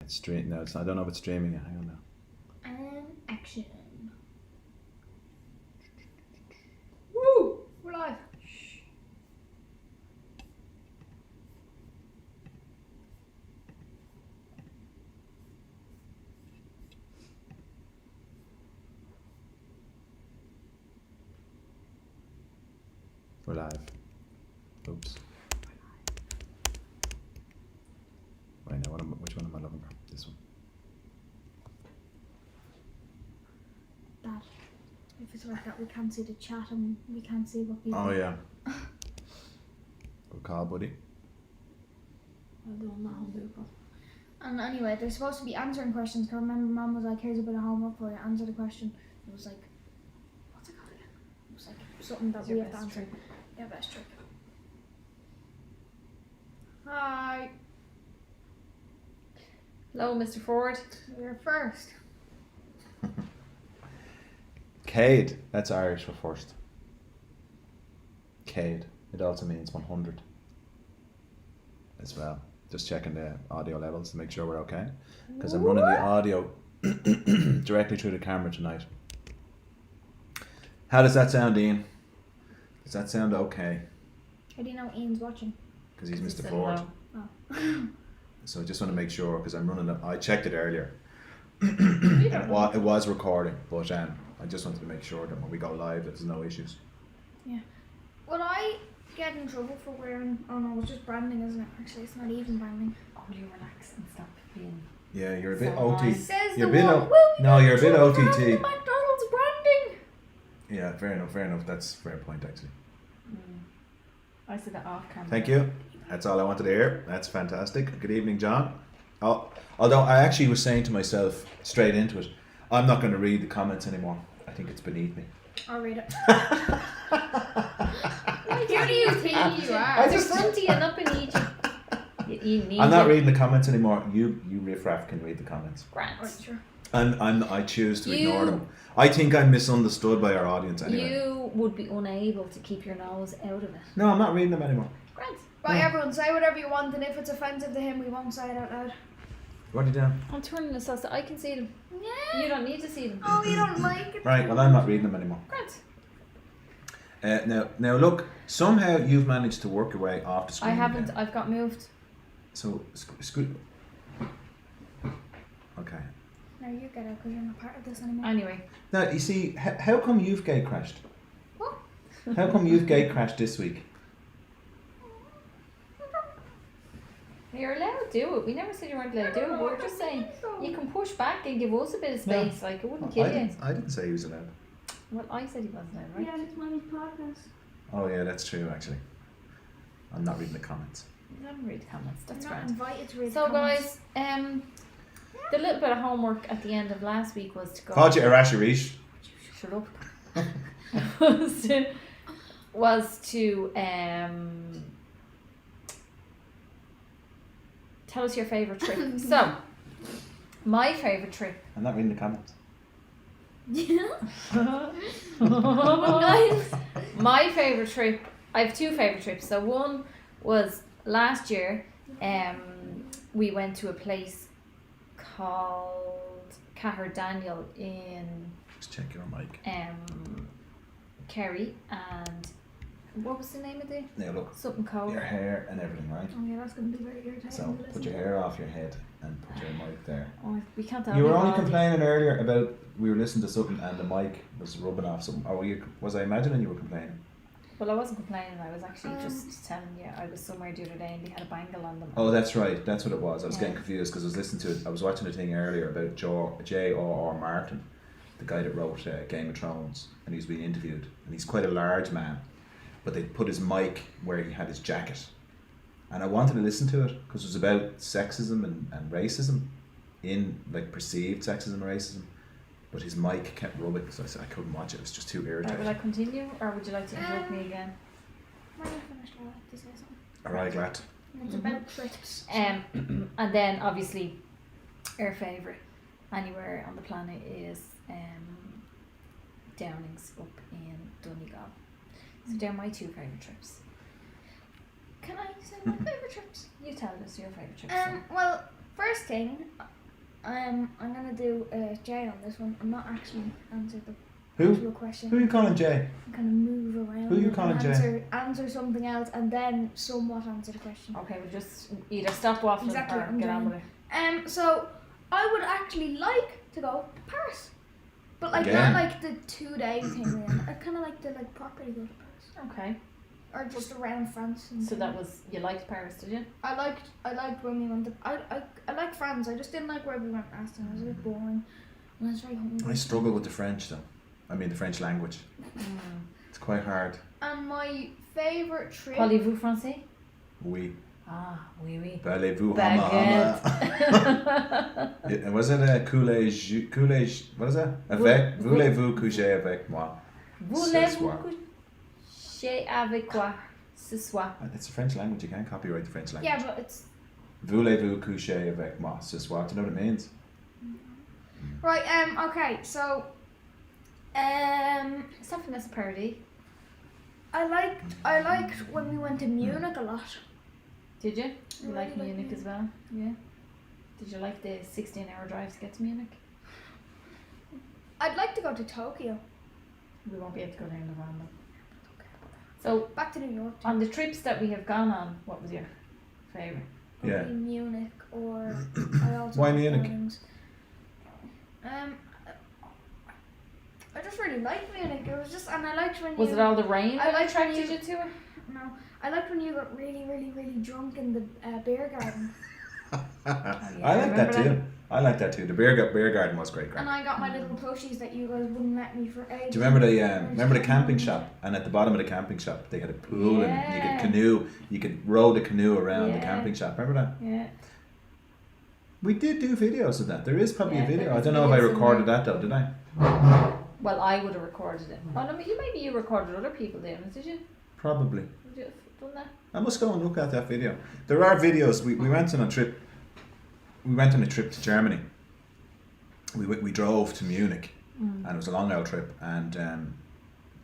It's stream. No, it's. I don't know if it's streaming yet. Hang on now. Action. Woo! We're live. We're live. Oops. Wait, now which one am I looking for? This one. Dad, if it's like that, we can't see the chat and we can't see what people. Oh yeah. Good call, buddy. Well done, that whole people. And anyway, they're supposed to be answering questions. Cause remember, Mum was like, "Here's a bit of homework for you. Answer the question." It was like, what's it called again? It was like something that we have to answer. Yeah, best trick. Hi. Hello, Mr. Ford. You're first. Cade. That's Irish for first. Cade. It also means 100 as well. Just checking the audio levels to make sure we're okay. Because I'm running the audio directly through the camera tonight. How does that sound, Ian? Does that sound okay? How do you know Ian's watching? Because he's Mr. Ford. Oh. So I just want to make sure, because I'm running it. I checked it earlier. It was recording, but I just wanted to make sure that when we go live, there's no issues. Yeah. Will I get in trouble for wearing? Oh no, it's just branding, isn't it? Actually, it's not even branding. Oh, you relax and stop being. Yeah, you're a bit So OT. nice. Says You're a the bit one. no, you're a bit OTT. McDonald's branding. Yeah, fair enough. That's a fair point, actually. I said that off camera. Thank you. That's all I wanted to hear. That's fantastic. Good evening, John. Oh, although I actually was saying to myself straight into it, I'm not going to read the comments anymore. I think it's beneath me. I'll read it. Who do you think you are? I just- You're fronty and up in Egypt. You need I'm not it. reading the comments anymore. You riffraff can read the comments. Grant. Right, sure. I choose to ignore You- them. I think I'm misunderstood by our audience anyway. You would be unable to keep your nose out of it. No, I'm not reading them anymore. Grant. Right, Yeah. everyone, say whatever you want, and if it's offensive to him, we won't say it out loud. What are you doing? I'm turning this so I can see them. Yeah. You don't need to see them. Oh, you don't like it. Right, well, I'm not reading them anymore. Grant. Now look, somehow you've managed to work your way off the screen. I haven't. again. I've got moved. So, okay. No, you get out because you're not part of this anymore. Anyway. Now, you see, how come you've gate crashed? What? How come you've gate crashed this week? You're allowed to do it. We never said you weren't allowed to do it. We were just saying you can push back and give us a bit of space. Like it wouldn't kill you. I didn't say he was allowed. Well, I said he wasn't allowed, right? Yeah, it's Mommy's podcast. Oh yeah, that's true actually. I'm not reading the comments. You don't read comments. That's You're not grand. invited to read So the comments. guys, the little bit of homework at the end of last week was to go. Called you Arasharish. Shut up. was to tell us your favourite trip. So, my favourite trip. I'm not reading the comments. Guys. My favourite trip. I have two favourite trips. So one was last year. We went to a place called Cahir Daniel in Just check your mic. Kerry, and what was the name of the Now look, something called your hair and everything, right? Oh yeah, that's going to be very irritating. So to put listen your to. hair off your head and put your mic there. oh, we can't tell You were only anybody. complaining earlier about we were listening to something and the mic was rubbing off something. Or was I imagining you were complaining? Well, I wasn't complaining. I was actually just telling you. I was somewhere the other day and they had a bangle on them. Oh, that's right. That's what it was. I was Yeah. getting confused because I was listening to it. I was watching a thing earlier about J.R.R. Martin, the guy that wrote Game of Thrones, and he was being interviewed. And he's quite a large man, but they put his mic where he had his jacket. And I wanted to listen to it because it was about sexism and racism, in like perceived sexism and racism. But his mic kept rubbing, so I said I couldn't watch it. It was just too Right, irritating. will I continue or would you like to interrupt me again? When you finished, I'll have to say something. Alright, glad. It's about trips. And then obviously our favourite anywhere on the planet is Downings up in Donegal. So they're my two favourite trips. Can I say my favourite trips? You tell us your favourite trips. Well, First thing, I'm gonna do Jay on this one. I'm not actually answering the actual question. Who are you calling Jay? I'm gonna move around. Who are you calling Jay? Answer something else and then somewhat answer the question. Okay, we'll just either stop waffling Exactly, or I'm get on doing with it. So I would actually like to go to Paris, but like Again? not like the 2-day thing. Really. I kind of like to like properly go to Paris. Okay. Or just around France. And So that was, you liked Paris, did you? I liked when we went to. I liked France. I just didn't like where we went last time. It was a bit boring. And I was very hungry. I struggle with the French though. I mean the French language. It's quite hard. And my favourite trip. Parlez-vous français? Oui. Ah, oui, oui. Parlez-vous Baguette. hama? Was it a coulage? What is that? Avec? Voulez-vous coucher avec moi? Voulez-vous coucher avec moi ce soir? It's a French language. You can't copyright the French language. Yeah, but it's Voulez-vous coucher avec moi ce soir? Do you know what it means? right. Okay. So, Something that's a parody. I liked when we went to Munich a lot. Did you? You I like really Munich like as well? Yeah. Did you like the 16-hour drive to get to Munich? I'd like to go to Tokyo. We won't be able to go there in November. So, Back to New York. on the trips that we have gone on, what was your favourite? Yeah. Probably Munich or I also Why like Munich? Buildings. I just really liked Munich. It was just, and I liked when Was you. it all the rain I that liked when attracted you- you to it? No, I liked when you got really, really, really drunk in the beer garden. I like that too. I like that too. The beer garden was great. And I got my little plushies that you guys wouldn't let me for ages. Do you remember the camping shop? And at the bottom of the camping shop, they had a pool and you Yeah. could canoe. You could row the canoe around the Yeah. camping shop. Remember that? Yeah. We did do videos of that. There is probably Yeah, a video. there I is don't know if I videos in recorded there. that though. Did I? Well, I would have recorded it. Oh, no, maybe you recorded other people doing it, did you? Probably. Would you have done that? I must go and look at that video. There are videos. We went on a trip. We went on a trip to Germany. We drove to Munich, and it was a long old trip. And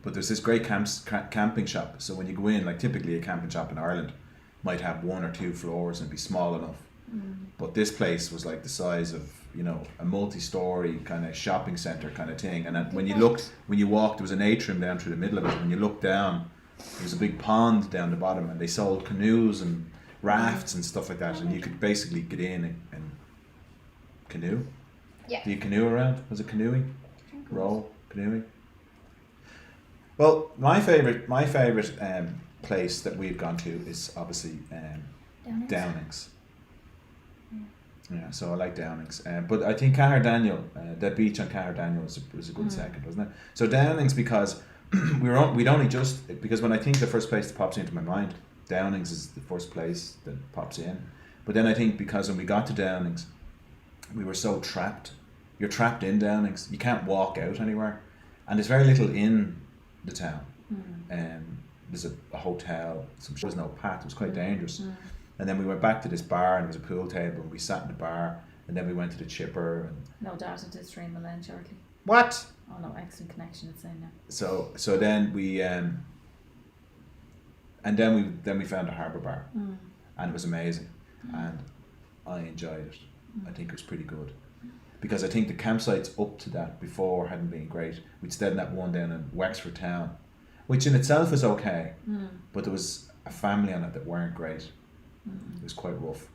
but there's this great camping shop. So when you go in, like typically a camping shop in Ireland might have 1 or 2 floors and be small enough. But this place was like the size of, you know, a multi-story kind of shopping centre kind of thing. And when you walked, there was an atrium down through the middle of it. When you looked down, there was a big pond down the bottom, and they sold canoes and rafts and stuff like that. And you could basically get in and canoe. Yeah. Do you canoe around? Was it canoeing? Row canoeing. Well, my favorite place that we've gone to is obviously Downings. Yeah, so I like Downings, but I think Caherdaniel, that beach on Caherdaniel was a good second, wasn't it? So Downings, because we'd only just, because when I think the first place that pops into my mind, Downings is the first place that pops in. But then I think because when we got to Downings, we were so trapped. You're trapped in Downings. You can't walk out anywhere, and there's very little in the town. There's a hotel. There was no path. It was quite dangerous. And then we went back to this bar, and there was a pool table, and we sat in the bar, and then we went to the chipper. And No data to stream the lens shortly. what? Oh no, excellent connection, it's saying now. So then we and then we found a harbour bar, and it was amazing, and I enjoyed it. I think it was pretty good, because I think the campsites up to that before hadn't been great. We'd stayed in that one down in Wexford town, which in itself is okay, but there was a family on it that weren't great. It was quite rough.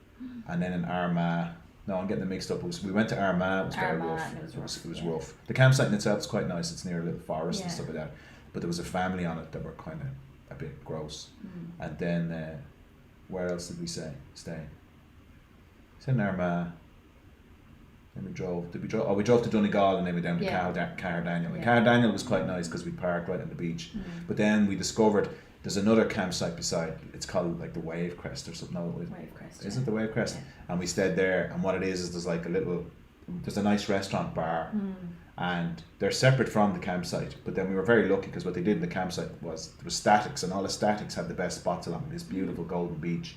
And then in Armagh, no, I'm getting them mixed up. We went to Armagh. It was very Armagh, rough. it was It was rough. The campsite in itself is quite nice. It's near a little forest and Yeah. stuff like that. But there was a family on it that were kind of a bit gross. And then where else did we stay? It's in Armagh. Then we drove. We drove to Donegal, and then we went down to Caherdaniel. And Caherdaniel was quite nice because we parked right on the beach. But then we discovered there's another campsite beside. It's called like the Wave Crest or something. No, Wave Crest. is it the Wave Crest? Yeah. And we stayed there. And what it is there's like there's a nice restaurant bar, and they're separate from the campsite. But then we were very lucky because what they did in the campsite was there was statics, and all the statics had the best spots along this beautiful golden beach.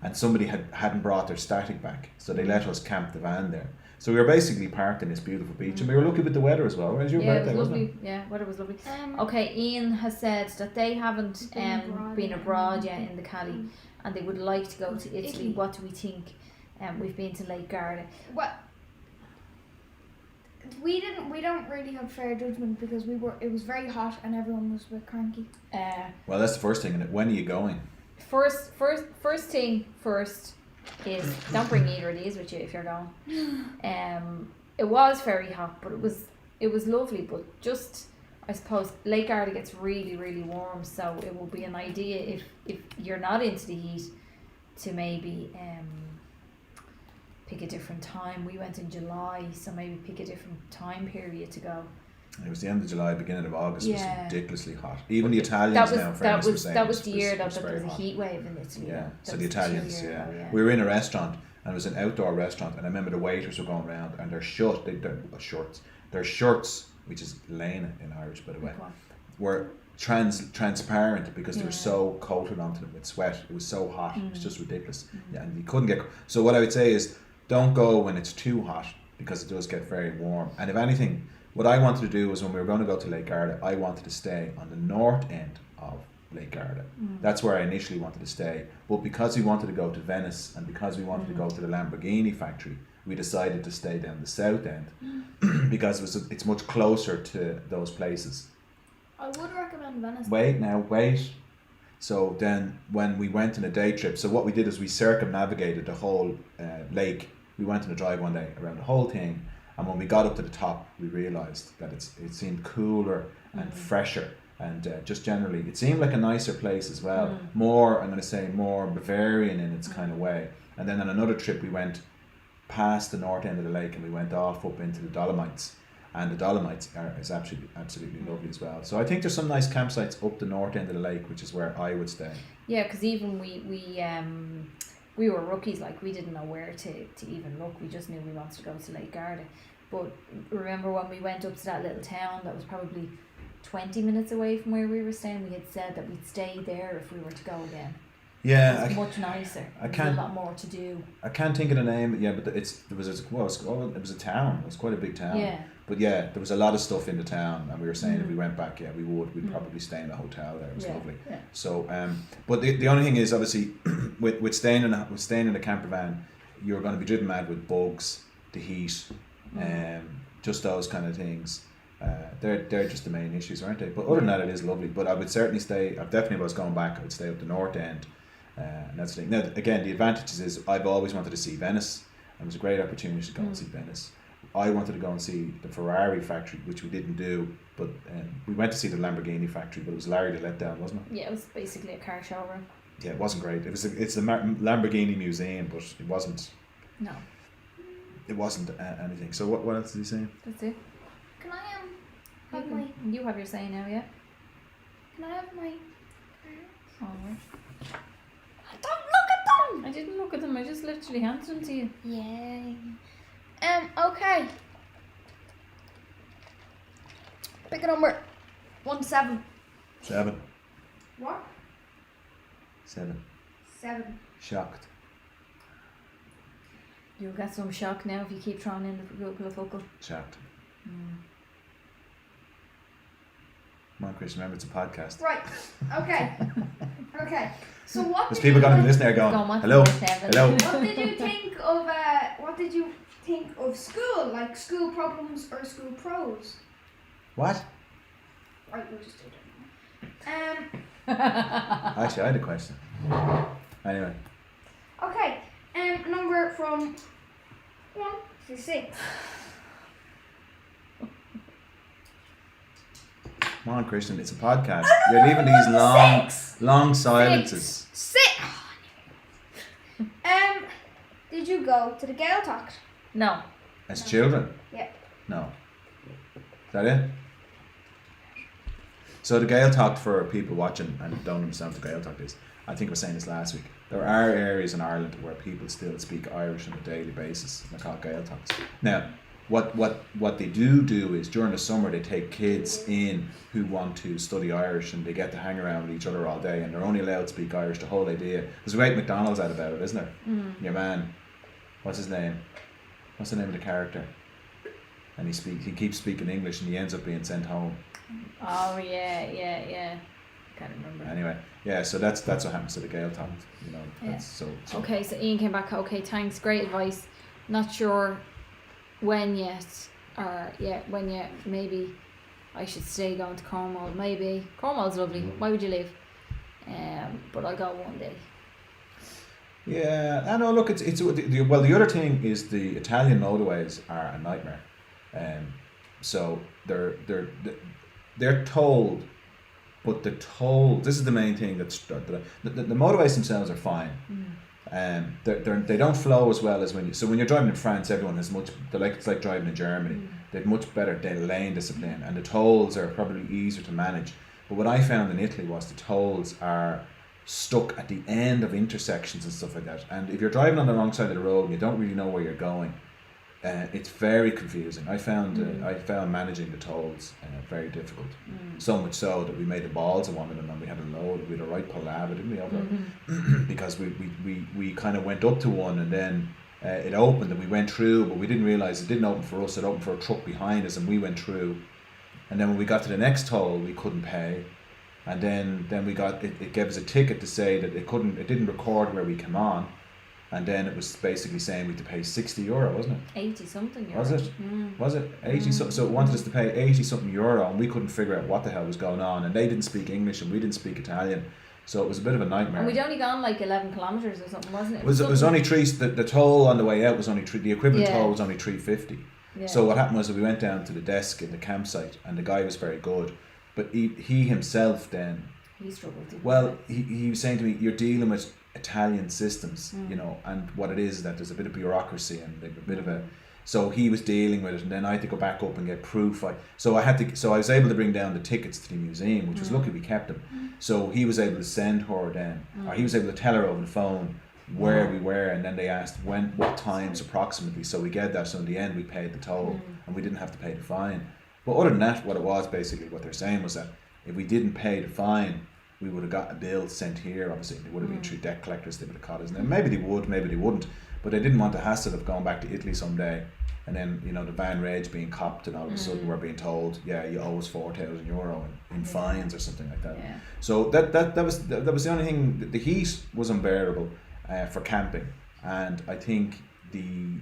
And somebody hadn't brought their static back, so they let us camp the van there. So we were basically parked in this beautiful beach, and we were lucky with the weather as well. It was your birthday, it was wasn't lovely. it? Yeah, weather was lovely. Okay, Ian has said that they haven't been abroad yet in the Cali, and they would like to go to Italy. Italy. What do we think? We've been to Lake Garda. What? We don't really have fair judgment because it was very hot and everyone was a bit cranky. Well, that's the first thing. And when are you going? First thing first is don't bring either of these with you if you're going. It was very hot, but it was lovely. But just, I suppose Lake Garda gets really, really warm, so it will be an idea if you're not into the heat to maybe pick a different time. We went in July, so maybe pick a different time period to go. It was the end of July, beginning of August. Yeah. It was ridiculously hot. Even the Italians now, in fairness, were saying that was it the year that was there very was a hot. heat wave in Italy. Yeah, That so was the 2 Italians, years yeah. ago, yeah. We were in a restaurant, and it was an outdoor restaurant, and I remember the waiters were going around, and their shirts, which is lane in Irish, by the way, were transparent because they were so coated onto them with sweat. It was so hot. It was just ridiculous. Yeah, and you couldn't get. So what I would say is, don't go when it's too hot because it does get very warm. And if anything, what I wanted to do was when we were going to go to Lake Garda, I wanted to stay on the north end of Lake Garda. That's where I initially wanted to stay. But because we wanted to go to Venice and because we wanted to go to the Lamborghini factory, we decided to stay down the south end because it's much closer to those places. I would recommend Venice. Wait. So then when we went on a day trip, so what we did is we circumnavigated the whole lake. We went on a drive one day around the whole thing, and when we got up to the top, we realised that it seemed cooler and fresher, and just generally, it seemed like a nicer place as well. More, I'm going to say, more Bavarian in its kind of way. And then on another trip, we went past the north end of the lake, and we went off up into the Dolomites. And the Dolomites is absolutely lovely as well. So I think there's some nice campsites up the north end of the lake, which is where I would stay. Yeah, because even we were rookies, like we didn't know where to even look. We just knew we wanted to go to Lake Garda. But remember when we went up to that little town that was probably 20 minutes away from where we were staying, we had said that we'd stay there if we were to go again. Yeah, it's much nicer. There's a lot more to do. I can't think of the name. Yeah, but it was a town. It was quite a big town. Yeah. But yeah, there was a lot of stuff in the town, and we were saying if we went back, we would. We'd probably stay in a hotel there. It was lovely. Yeah. So, but the only thing is, obviously, with staying in a camper van, you're going to be driven mad with bugs, the heat, just those kind of things. They're just the main issues, aren't they? But other than that, it is lovely. But I would certainly stay. If I was going back, I would stay up the north end. And that's the thing. Now, again, the advantages is I've always wanted to see Venice. And it was a great opportunity to go and see Venice. I wanted to go and see the Ferrari factory, which we didn't do, but we went to see the Lamborghini factory, but it was Larry the letdown, wasn't it? Yeah, it was basically a car showroom. Yeah, it wasn't great. It's the Lamborghini museum, but it wasn't. No. It wasn't anything. So what else did he say? That's it. Can I have my? You have your say now, yeah. Can I have my? Oh. Don't look at them. I didn't look at them. I just literally handed them to you. Yay. Okay. Pick a number. 7. 7. What? 7. 7. Shocked. You'll get some shock now if you keep throwing in the Google. Shocked. Come on, Chris, remember it's a podcast. Right. Okay. Okay. So what? There's people going to be listening there going, hello. What did you think of school? Like school problems or school pros? What? Right, we'll just do it. Actually, I had a question. Anyway. Okay. Number from 1 to 6. Come on, Christian, it's a podcast. You're leaving these long silences. 6. Did you go to the Gale Talks? No. As children? Yeah. No. Is that it? So the Gael Talk, for people watching and don't understand what the Gael Talk is, I think I was saying this last week, there are areas in Ireland where people still speak Irish on a daily basis. They're called Gael Talks. Now, what they do is during the summer they take kids in who want to study Irish, and they get to hang around with each other all day, and they're only allowed to speak Irish. The whole idea. There's a great McDonald's ad about it, isn't there? Your man, what's his name? What's the name of the character? And he keeps speaking English, and he ends up being sent home. Oh yeah. Can't remember. Anyway, yeah. So that's what happens to the Gaeltacht. You know. That's so. Okay, so Ian came back. Okay, thanks. Great advice. Not sure when yet, or when yet. Maybe I should stay going to Cornwall. Maybe Cornwall's lovely. Why would you leave? But I'll go one day. Yeah, I know. Look, the other thing is the Italian motorways are a nightmare. So they're tolled, but the toll. This is the main thing the motorways themselves are fine. They don't flow as well as when you're driving in France, everyone has it's like driving in Germany. They have much better lane discipline, and the tolls are probably easier to manage. But what I found in Italy was the tolls are stuck at the end of intersections and stuff like that. And if you're driving on the wrong side of the road and you don't really know where you're going, it's very confusing. I found managing the tolls very difficult. So much so that we made the balls of one of them, and we had a load. We had a right palaver, didn't we, over because we kind of went up to one, and then it opened and we went through, but we didn't realise it didn't open for us. It opened for a truck behind us, and we went through. And then when we got to the next toll, we couldn't pay. And then we got it gave us a ticket to say that it didn't record where we came on. And then it was basically saying we had to pay €60, wasn't it? 80 something euro. Was it? Was it 80? So it wanted us to pay 80 something euro, and we couldn't figure out what the hell was going on. And they didn't speak English, and we didn't speak Italian, so it was a bit of a nightmare. And we'd only gone like 11 kilometres or something, wasn't it? It was only three. The toll on the way out was only three. The equivalent toll was only $3.50. Yeah. So what happened was that we went down to the desk in the campsite, and the guy was very good, but he himself then. He struggled. Well, he was saying to me, "You're dealing with Italian systems, you know, and what it is that there's a bit of bureaucracy and a bit of a." So he was dealing with it, and then I had to go back up and get proof. So I was able to bring down the tickets to the museum, which was lucky we kept them. So he was able to send her then, or he was able to tell her over the phone where we were, and then they asked what times approximately. So we get that. So in the end, we paid the toll, and we didn't have to pay the fine. But other than that, what it was basically what they're saying was that if we didn't pay the fine, we would have got a bill sent here. Obviously, they would have been through debt collectors. They would have caught us. And maybe they would, maybe they wouldn't. But they didn't want the hassle of going back to Italy someday, and then the van rage being copped, and all of a sudden we're being told, you owe us €4,000 in fines or something like that. Yeah. So that was the only thing. The heat was unbearable for camping, and I think the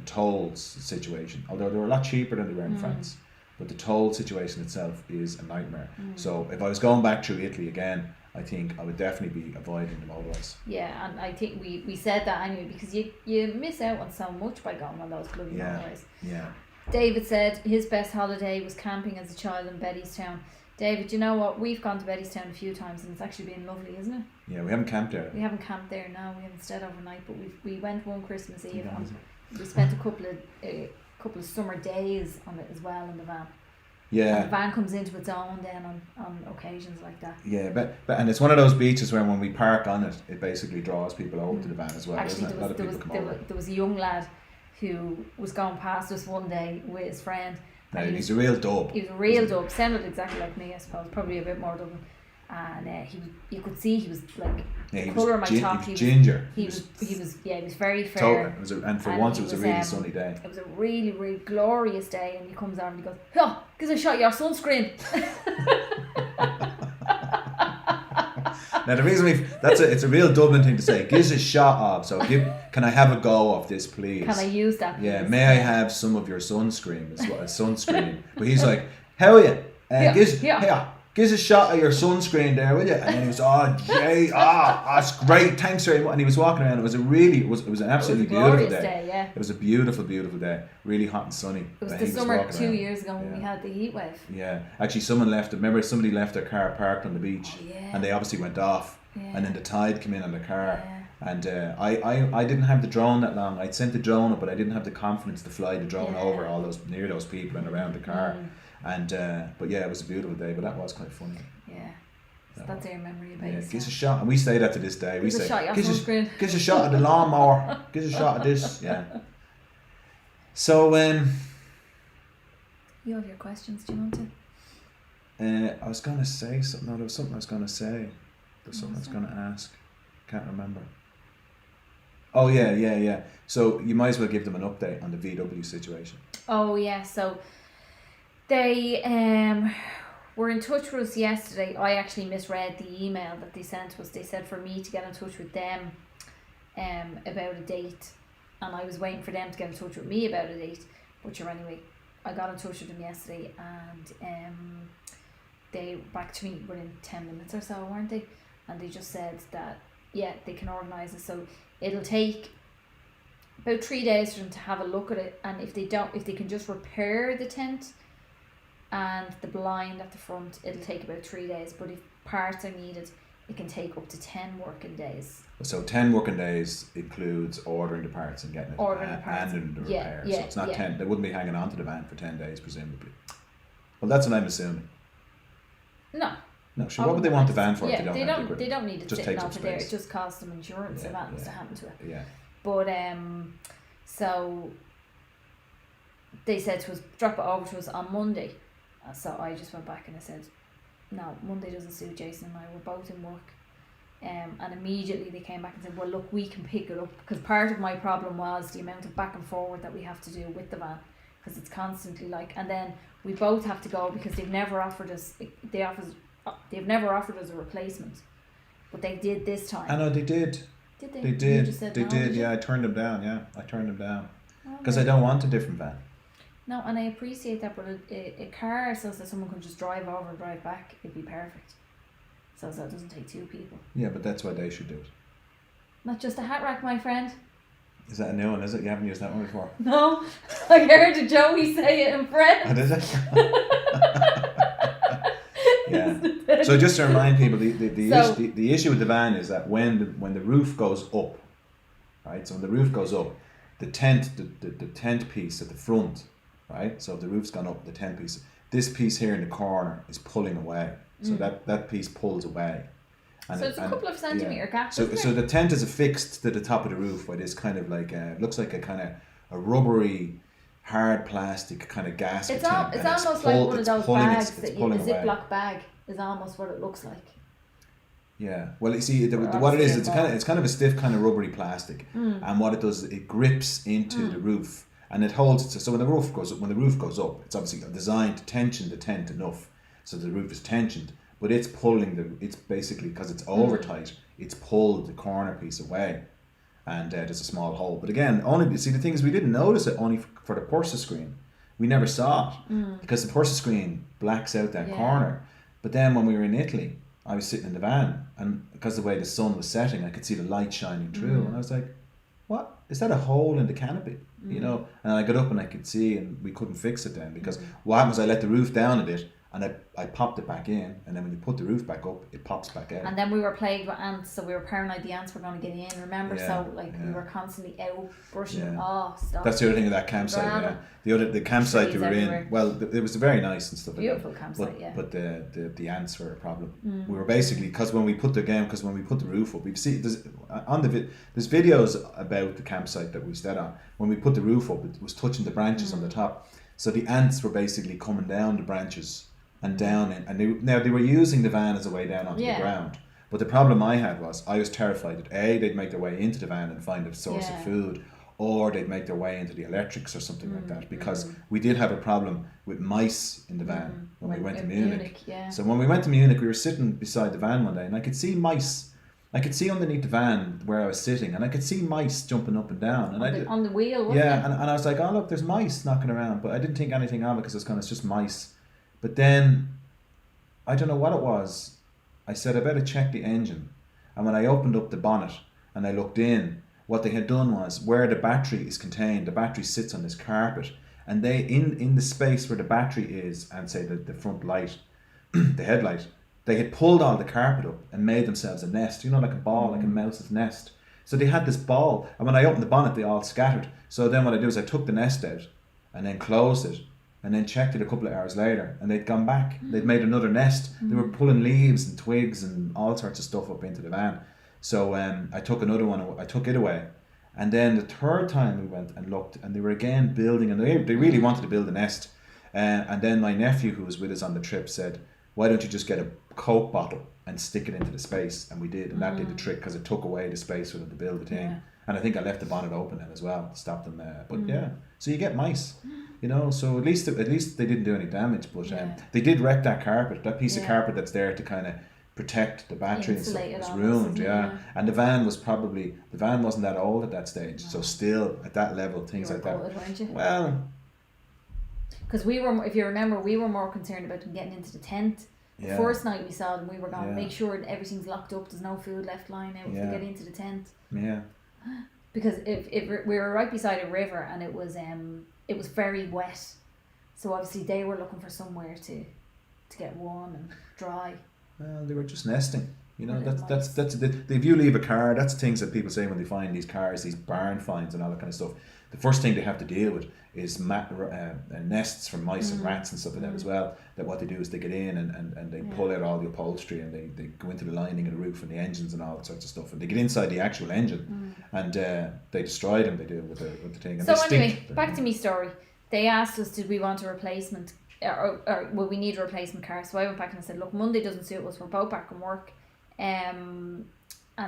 tolls situation, although they were a lot cheaper than they were in France. But the toll situation itself is a nightmare. So if I was going back through Italy again, I think I would definitely be avoiding the motorways. Yeah, and I think we said that anyway, because you miss out on so much by going on those bloody motorways. Yeah. David said his best holiday was camping as a child in Bettystown. David, you know what? We've gone to Bettystown a few times, and it's actually been lovely, isn't it? Yeah, we haven't camped there. We haven't camped there, no. We haven't stayed overnight, but we went one Christmas Eve, and we spent a couple of summer days on it as well in the van. Yeah. And the van comes into its own then on occasions like that. Yeah, but and it's one of those beaches where when we park on it, it basically draws people over to the van as well. Actually, there was a young lad who was going past us one day with his friend. No, he's a real dub. He was a real dub. Sounded exactly like me, I suppose. Probably a bit more dub. And you could see he was like the colour of my top. He was ginger. He was very fair. And for once it was a really sunny day. It was a really, really glorious day, and he comes over and he goes, "Oh, gives a shot your sunscreen." Now the reason it's a real Dublin thing to say. Gives a shot of. So can I have a go of this, please? Can I use that? Please? Yeah. May I have some of your sunscreen? Sunscreen. But he's like, "How are you? Gives a shot of your sunscreen there, will you?" And then he was, that's great, thanks very much. And he was walking around. It was an absolutely beautiful day. It was a beautiful, beautiful day. Really hot and sunny. It was the summer 2 years ago when we had the heat wave. Yeah, actually, somebody left their car parked on the beach, and they obviously went off, and then the tide came in on the car. And I didn't have the drone that long. I'd sent the drone up, but I didn't have the confidence to fly the drone over near those people and around the car. And but yeah, it was a beautiful day, but that was quite funny. Yeah, so that's our memory about it. Gives a shot, and we say that to this day. Gives a shot of the lawnmower. Gives a shot of this. Yeah. So you have your questions. Do you want to? I was gonna say something. No, there was something I was gonna say. There's something I was gonna ask. Can't remember. Oh yeah. So you might as well give them an update on the VW situation. Oh yeah, so they were in touch with us yesterday. I actually misread the email that they sent us. They said for me to get in touch with them about a date, and I was waiting for them to get in touch with me about a date. But sure, anyway, I got in touch with them yesterday, and they back to me within 10 minutes or so, weren't they? And they just said that, yeah, they can organise it. So it'll take about 3 days for them to have a look at it, and if they can just repair the tent and the blind at the front, it'll take about 3 days. But if parts are needed, it can take up to 10 working days. So 10 working days includes ordering the parts and getting it and doing the repair. So it's not 10. They wouldn't be hanging on to the van for 10 days, presumably. Well, that's what I'm assuming. No. No, sure. What would they want the van for? Yeah, if they don't need it just sitting over there. It just costs them insurance if that was to happen to it. Yeah. But so they said to us, drop it over to us on Monday. So I just went back and I said, no, Monday doesn't suit Jason and I. We're both in work. And immediately they came back and said, well, look, we can pick it up, because part of my problem was the amount of back and forward that we have to do with the van, because it's constantly like, and then we both have to go because they've never offered us a replacement, but they did this time. I know they did. Did they? They did. You just said they no, did. Yeah, I turned them down. Because I don't want a different van. No, and I appreciate that, but a car so that someone can just drive over and drive back, it'd be perfect. So it doesn't take two people. Yeah, but that's why they should do it. Not just a hat rack, my friend. Is that a new one, is it? You haven't used that one before? No, I heard Joey say it in French. Oh, did it? Yeah. So just to remind people, the issue with the van is that when the roof goes up, right? So when the roof goes up, the tent piece at the front, right? So if the roof's gone up, the tent piece, this piece here in the corner is pulling away. So that piece pulls away. And so it's a couple of centimetre gap. So the tent is affixed to the top of the roof by this kind of like looks like a kind of a rubbery, hard plastic kind of gasket. It's almost like one of those bags that a Ziploc bag is almost what it looks like. Yeah. Well, you see, what it is, it's kind of a stiff kind of rubbery plastic, and what it does, it grips into the roof and it holds it. So when the roof goes up, it's obviously designed to tension the tent enough so the roof is tensioned. But it's it's basically, because it's over tight, it's pulled the corner piece away, and there's a small hole. But again, the thing is, we didn't notice it only for the Pursa screen. We never saw it because the Pursa screen blacks out that corner. But then when we were in Italy, I was sitting in the van, and because of the way the sun was setting, I could see the light shining through, and I was like, what? Is that a hole in the canopy? You know? And I got up and I could see, and we couldn't fix it then, because what happened was I let the roof down a bit, and I popped it back in, and then when you put the roof back up, it pops back out. And then we were plagued with ants, so we were paranoid the ants were going to get in, remember? We were constantly out brushing stuff. That's the other thing of that campsite, The campsite we were in, well, it was very nice and stuff. Beautiful campsite, but the ants were a problem. We were basically, because when we put the roof up, there's videos about the campsite that we stayed on. When we put the roof up, it was touching the branches on the top, so the ants were basically coming down the branches and down in, and they were using the van as a way down onto the ground. But the problem I had was I was terrified that they'd make their way into the van and find a source of food, or they'd make their way into the electrics or something like that, because we did have a problem with mice in the van when we went to Munich. So when we went to Munich, we were sitting beside the van one day, and I could see mice. I could see underneath the van where I was sitting, and I could see mice jumping up and down. And on the wheel, wasn't it? And I was like, oh look, there's mice knocking around, but I didn't think anything of it because it's just mice. But then, I don't know what it was, I said I better check the engine. And when I opened up the bonnet and I looked in, what they had done was, where the battery is contained, the battery sits on this carpet, and they, in the space where the battery is, and say the front light, the headlight, they had pulled all the carpet up and made themselves a nest, like a ball, like a mouse's nest. So they had this ball, and when I opened the bonnet, they all scattered. So then what I do is I took the nest out and then closed it, and then checked it a couple of hours later, and they'd gone back. They'd made another nest. They were pulling leaves and twigs and all sorts of stuff up into the van. So I took another one. I took it away, and then the third time we went and looked, and they were again building, and they really wanted to build a nest. And then my nephew, who was with us on the trip, said, "Why don't you just get a Coke bottle and stick it into the space?" And we did, and that did the trick, because it took away the space for them to build the thing. And I think I left the bonnet open then as well to stop them. So you get mice. You know, so at least they didn't do any damage, but Yeah. they did wreck that carpet. That piece of Yeah. carpet that's there to kind of protect the battery and stuff Insulate it was almost, ruined. isn't it? Yeah. Yeah. And the van wasn't that old at that stage, so No. still at that level, things You were like that. gutted, weren't you? Well, Because we were, if you remember, we were more concerned about them getting into the tent. The yeah, first night we saw them, we were going to Yeah. make sure that everything's locked up. There's no food left lying out if Yeah. they get into the tent. yeah, Because if we were right beside a river and it was very wet, so obviously they were looking for somewhere to get warm and dry. well, they were just nesting. You know, Well, that's if you leave a car, that's things that people say when they find these cars, these barn finds and all that kind of stuff. The first thing they have to deal with is nests for mice and rats and stuff like that as well. That what they do is they get in and they pull out all the upholstery and they go into the lining of the roof and the engines and all that sorts of stuff. And they get inside the actual engine and they destroy them. They do with the thing. And So they anyway, stink. back to me story. They asked us, did we want a replacement, or well, we need a replacement car. So I went back and I said, look, Monday doesn't suit us. We're both back from work. And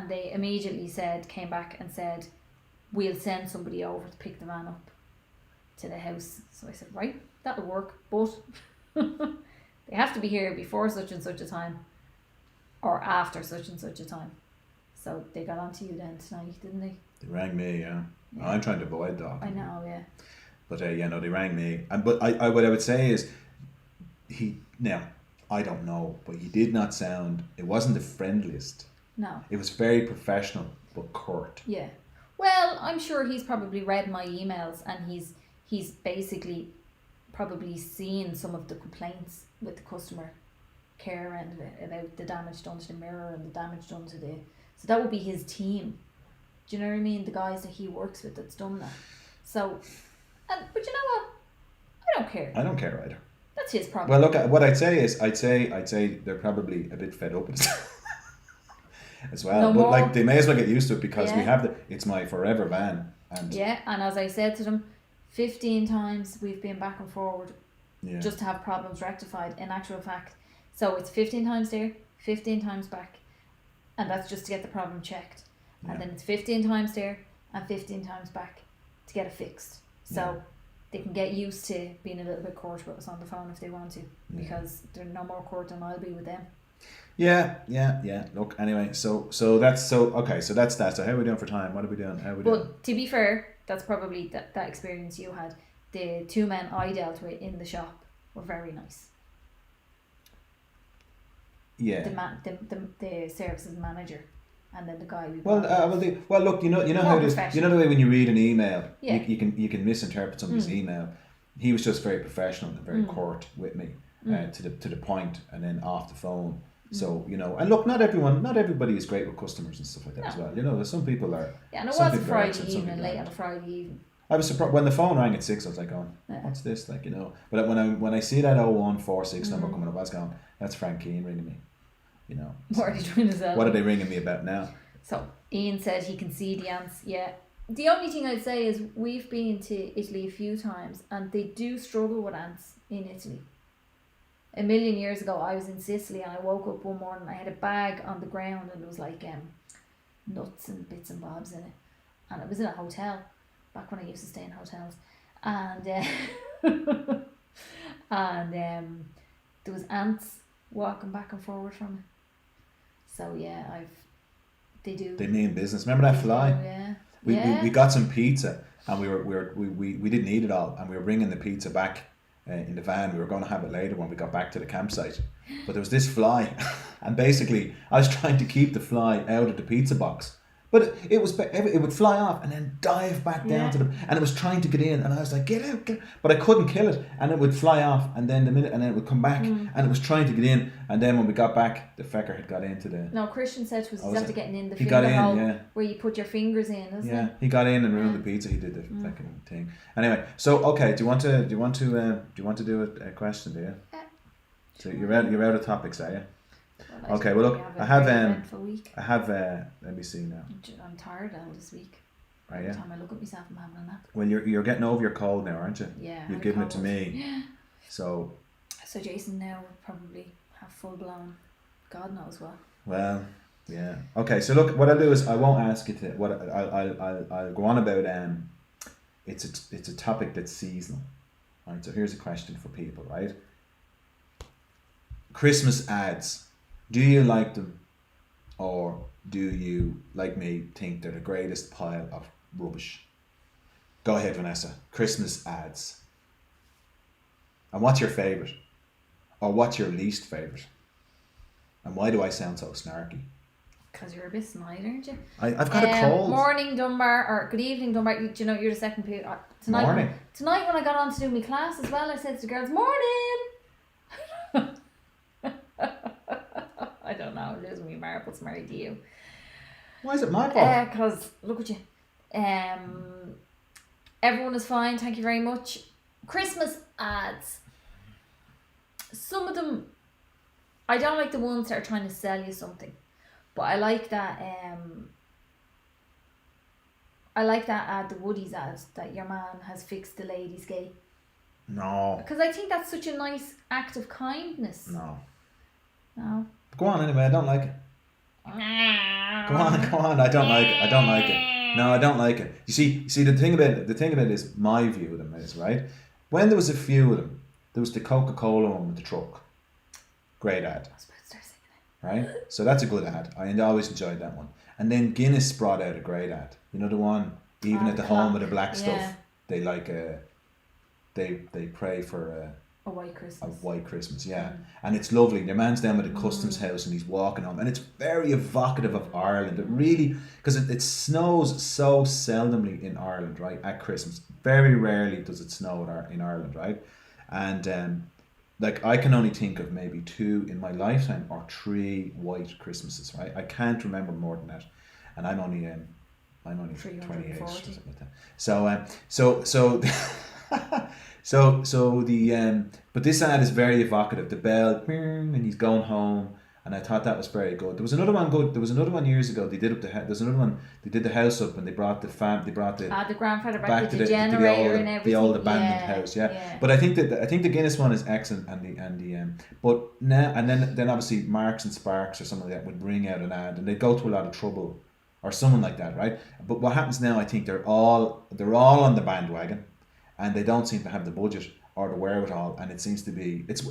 they immediately came back and said, we'll send somebody over to pick the van up to the house. So I said, right, that'll work, but they have to be here before such and such a time or after such and such a time. So they got on to you then tonight, didn't they? They rang me. Yeah. Yeah. I'm trying to avoid that. I know, yeah. But no, they rang me. And but I what I would say is I don't know, but he did not sound. It wasn't the friendliest. No. It was very professional, but curt. Yeah. Well, I'm sure he's probably read my emails and he's basically probably seen some of the complaints with the customer care end of it about the damage done to the mirror and the damage done to the. So that would be his team. Do you know what I mean? The guys that he works with that's done that. So, but you know what? I don't care. I don't care either. That's his problem. Well, look, what I'd say is, I'd say they're probably a bit fed up with it as well. No but more. like, they may as well get used to it because we Yeah. have it's my forever van, and Yeah, and as I said to them, 15 times we've been back and forward yeah, just to have problems rectified. In actual fact, so it's 15 times there, 15 times back, and that's just to get the problem checked. Yeah. And then it's 15 times there and 15 times back to get it fixed. So Yeah. they can get used to being a little bit curt with us on the phone if they want to, because they're no more curt than I'll be with them. yeah. Look, anyway, so that's okay. So that's that. So how are we doing for time? What are we doing? How are we doing? But to be fair, that's probably that experience you had. The two men I dealt with in the shop were very nice. Yeah. The services manager, and then the guy we Well, look, you know how More it is. professional. You know the way when you read an email, Yeah. you can misinterpret somebody's email. He was just very professional and very curt with me, to the point, and then off the phone. So and look, not everybody is great with customers and stuff like that as well. You know, there's some people are. Yeah, and it some was a people are Friday excellent, some evening, people late aren't. on a Friday evening. I was surprised when the phone rang at 6. I was like, "Oh, Yeah. what's this?" Like, But when I see that 0146 number coming up, I was going, "That's Frank Keane ringing me." You know. What are they doing as well? What are they ringing me about now? So Ian said he can see the ants. Yeah. The only thing I'd say is we've been to Italy a few times and they do struggle with ants in Italy. A million years ago I was in Sicily and I woke up one morning, I had a bag on the ground and there was like nuts and bits and bobs in it. And it was in a hotel, back when I used to stay in hotels. And there was ants walking back and forward from it. So yeah, they do. They mean business. Remember that fly? Oh, yeah. We got some pizza and we didn't eat it all, and we were bringing the pizza back in the van. We were going to have it later when we got back to the campsite, but there was this fly and basically I was trying to keep the fly out of the pizza box, but it would fly off and then dive back down to and it was trying to get in, and I was like, get out, but I couldn't kill it, and it would fly off, and then it would come back and it was trying to get in, and then when we got back, the fecker had got into the. No, Christian said he's after getting in the He finger got in, hole yeah. where you put your fingers in, isn't Yeah, it? he got in and ruined the pizza. He did the fucking thing. Anyway, so okay, do you want to do a question, do you? Yeah. So you're out of topics, are you? Well, Okay, well, look, a I have, very eventful week. let me see now. I'm tired now this week. Are Every you? time I look at myself, I'm having a nap. Well, you're getting over your cold now, aren't you? Yeah. You've I'm given it to cold. me. Yeah. So So Jason now will probably have full blown, God knows what. well, yeah. Okay, so look, what I'll do is I won't ask you to. What I'll go on about. It's a topic that's seasonal. Right, so here's a question for people, right? Christmas ads. Do you like them, or do you, like me, think they're the greatest pile of rubbish? Go ahead, Vanessa. Christmas ads. And what's your favourite? Or what's your least favourite? And why do I sound so snarky? Because you're a bit snide, aren't you? I've got a cold. Morning, Dunbar, or good evening, Dunbar. Do you know you're the second period? Tonight, Morning. Tonight when I got on to do my class as well, I said to the girls, morning. I don't know, I'm losing my marbles, married to you. Why is it my fault? Because, look at you. Everyone is fine, thank you very much. Christmas ads. Some of them, I don't like the ones that are trying to sell you something. But I like that ad, the Woody's ad, that your man has fixed the ladies' gate. No. Because I think that's such a nice act of kindness. No. No. Go on anyway, I don't like it. Go on, I don't like it. No, I don't like it. You see the thing about it is, my view of them is, right? When there was a few of them, there was the Coca-Cola one with the truck. Great ad. I was about to start singing it. Right? So that's a good ad. I always enjoyed that one. And then Guinness brought out a great ad. You know the one, even at the home of the black stuff, they like they pray for a white Christmas. Yeah. And it's lovely. Their man's down at the customs house and he's walking home, and it's very evocative of Ireland. It really, because it snows so seldomly in Ireland, right, at Christmas. Very rarely does it snow in Ireland, right? And like, I can only think of maybe 2 in my lifetime, or 3 white Christmases, right? I can't remember more than that, and I'm only 28 or something like that. So but this ad is very evocative. The bell, and he's going home, and I thought that was very good. There was another one good. There was another one years ago. They did there's another one. They did the house up, and they brought the grandfather back to the generator and everything. The old abandoned house. Yeah. But I think the Guinness one is excellent, and the but now and then obviously Marks and Sparks or something like that would bring out an ad, and they'd go to a lot of trouble, or someone like that, right? But what happens now, I think they're all on the bandwagon, and they don't seem to have the budget or the wherewithal, and it seems to be it's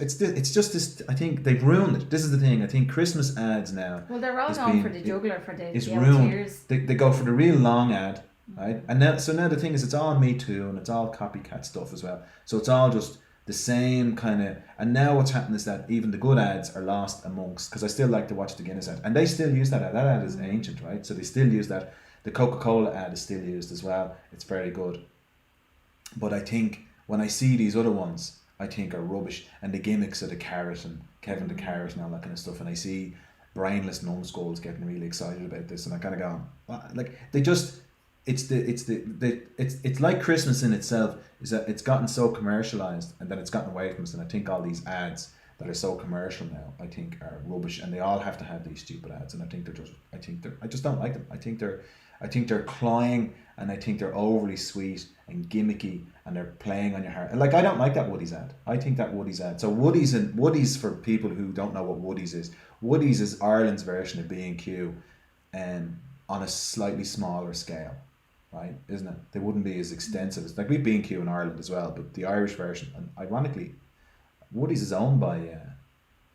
just this. I think they've ruined it. This is the thing. I think Christmas ads now. Well, they're all going for the juggler for the ruined. Years. They go for the real long ad, right? And now the thing is, it's all Me Too, and it's all copycat stuff as well. So it's all just the same kind of. And now what's happened is that even the good ads are lost amongst. Because I still like to watch the Guinness ad, and they still use that ad. That ad is ancient, right? So they still use that. The Coca-Cola ad is still used as well. It's very good. But I think when I see these other ones, I think are rubbish, and the gimmicks of the carrot and Kevin the Carrot and all that kind of stuff, and I see brainless numbskulls getting really excited about this, and I kind of go, like, they just, it's like Christmas in itself, is that it's gotten so commercialized, and then it's gotten away from us, and I think all these ads that are so commercial now, I think are rubbish, and they all have to have these stupid ads, and I just don't like them. I think they're cloying, and I think they're overly sweet and gimmicky, and they're playing on your heart. And like, I don't like that Woody's ad. I think that Woody's ad. So Woody's, for people who don't know what Woody's is Ireland's version of B&Q, on a slightly smaller scale, right? Isn't it? They wouldn't be as extensive as, like, we've B&Q in Ireland as well, but the Irish version, and ironically, Woody's is owned by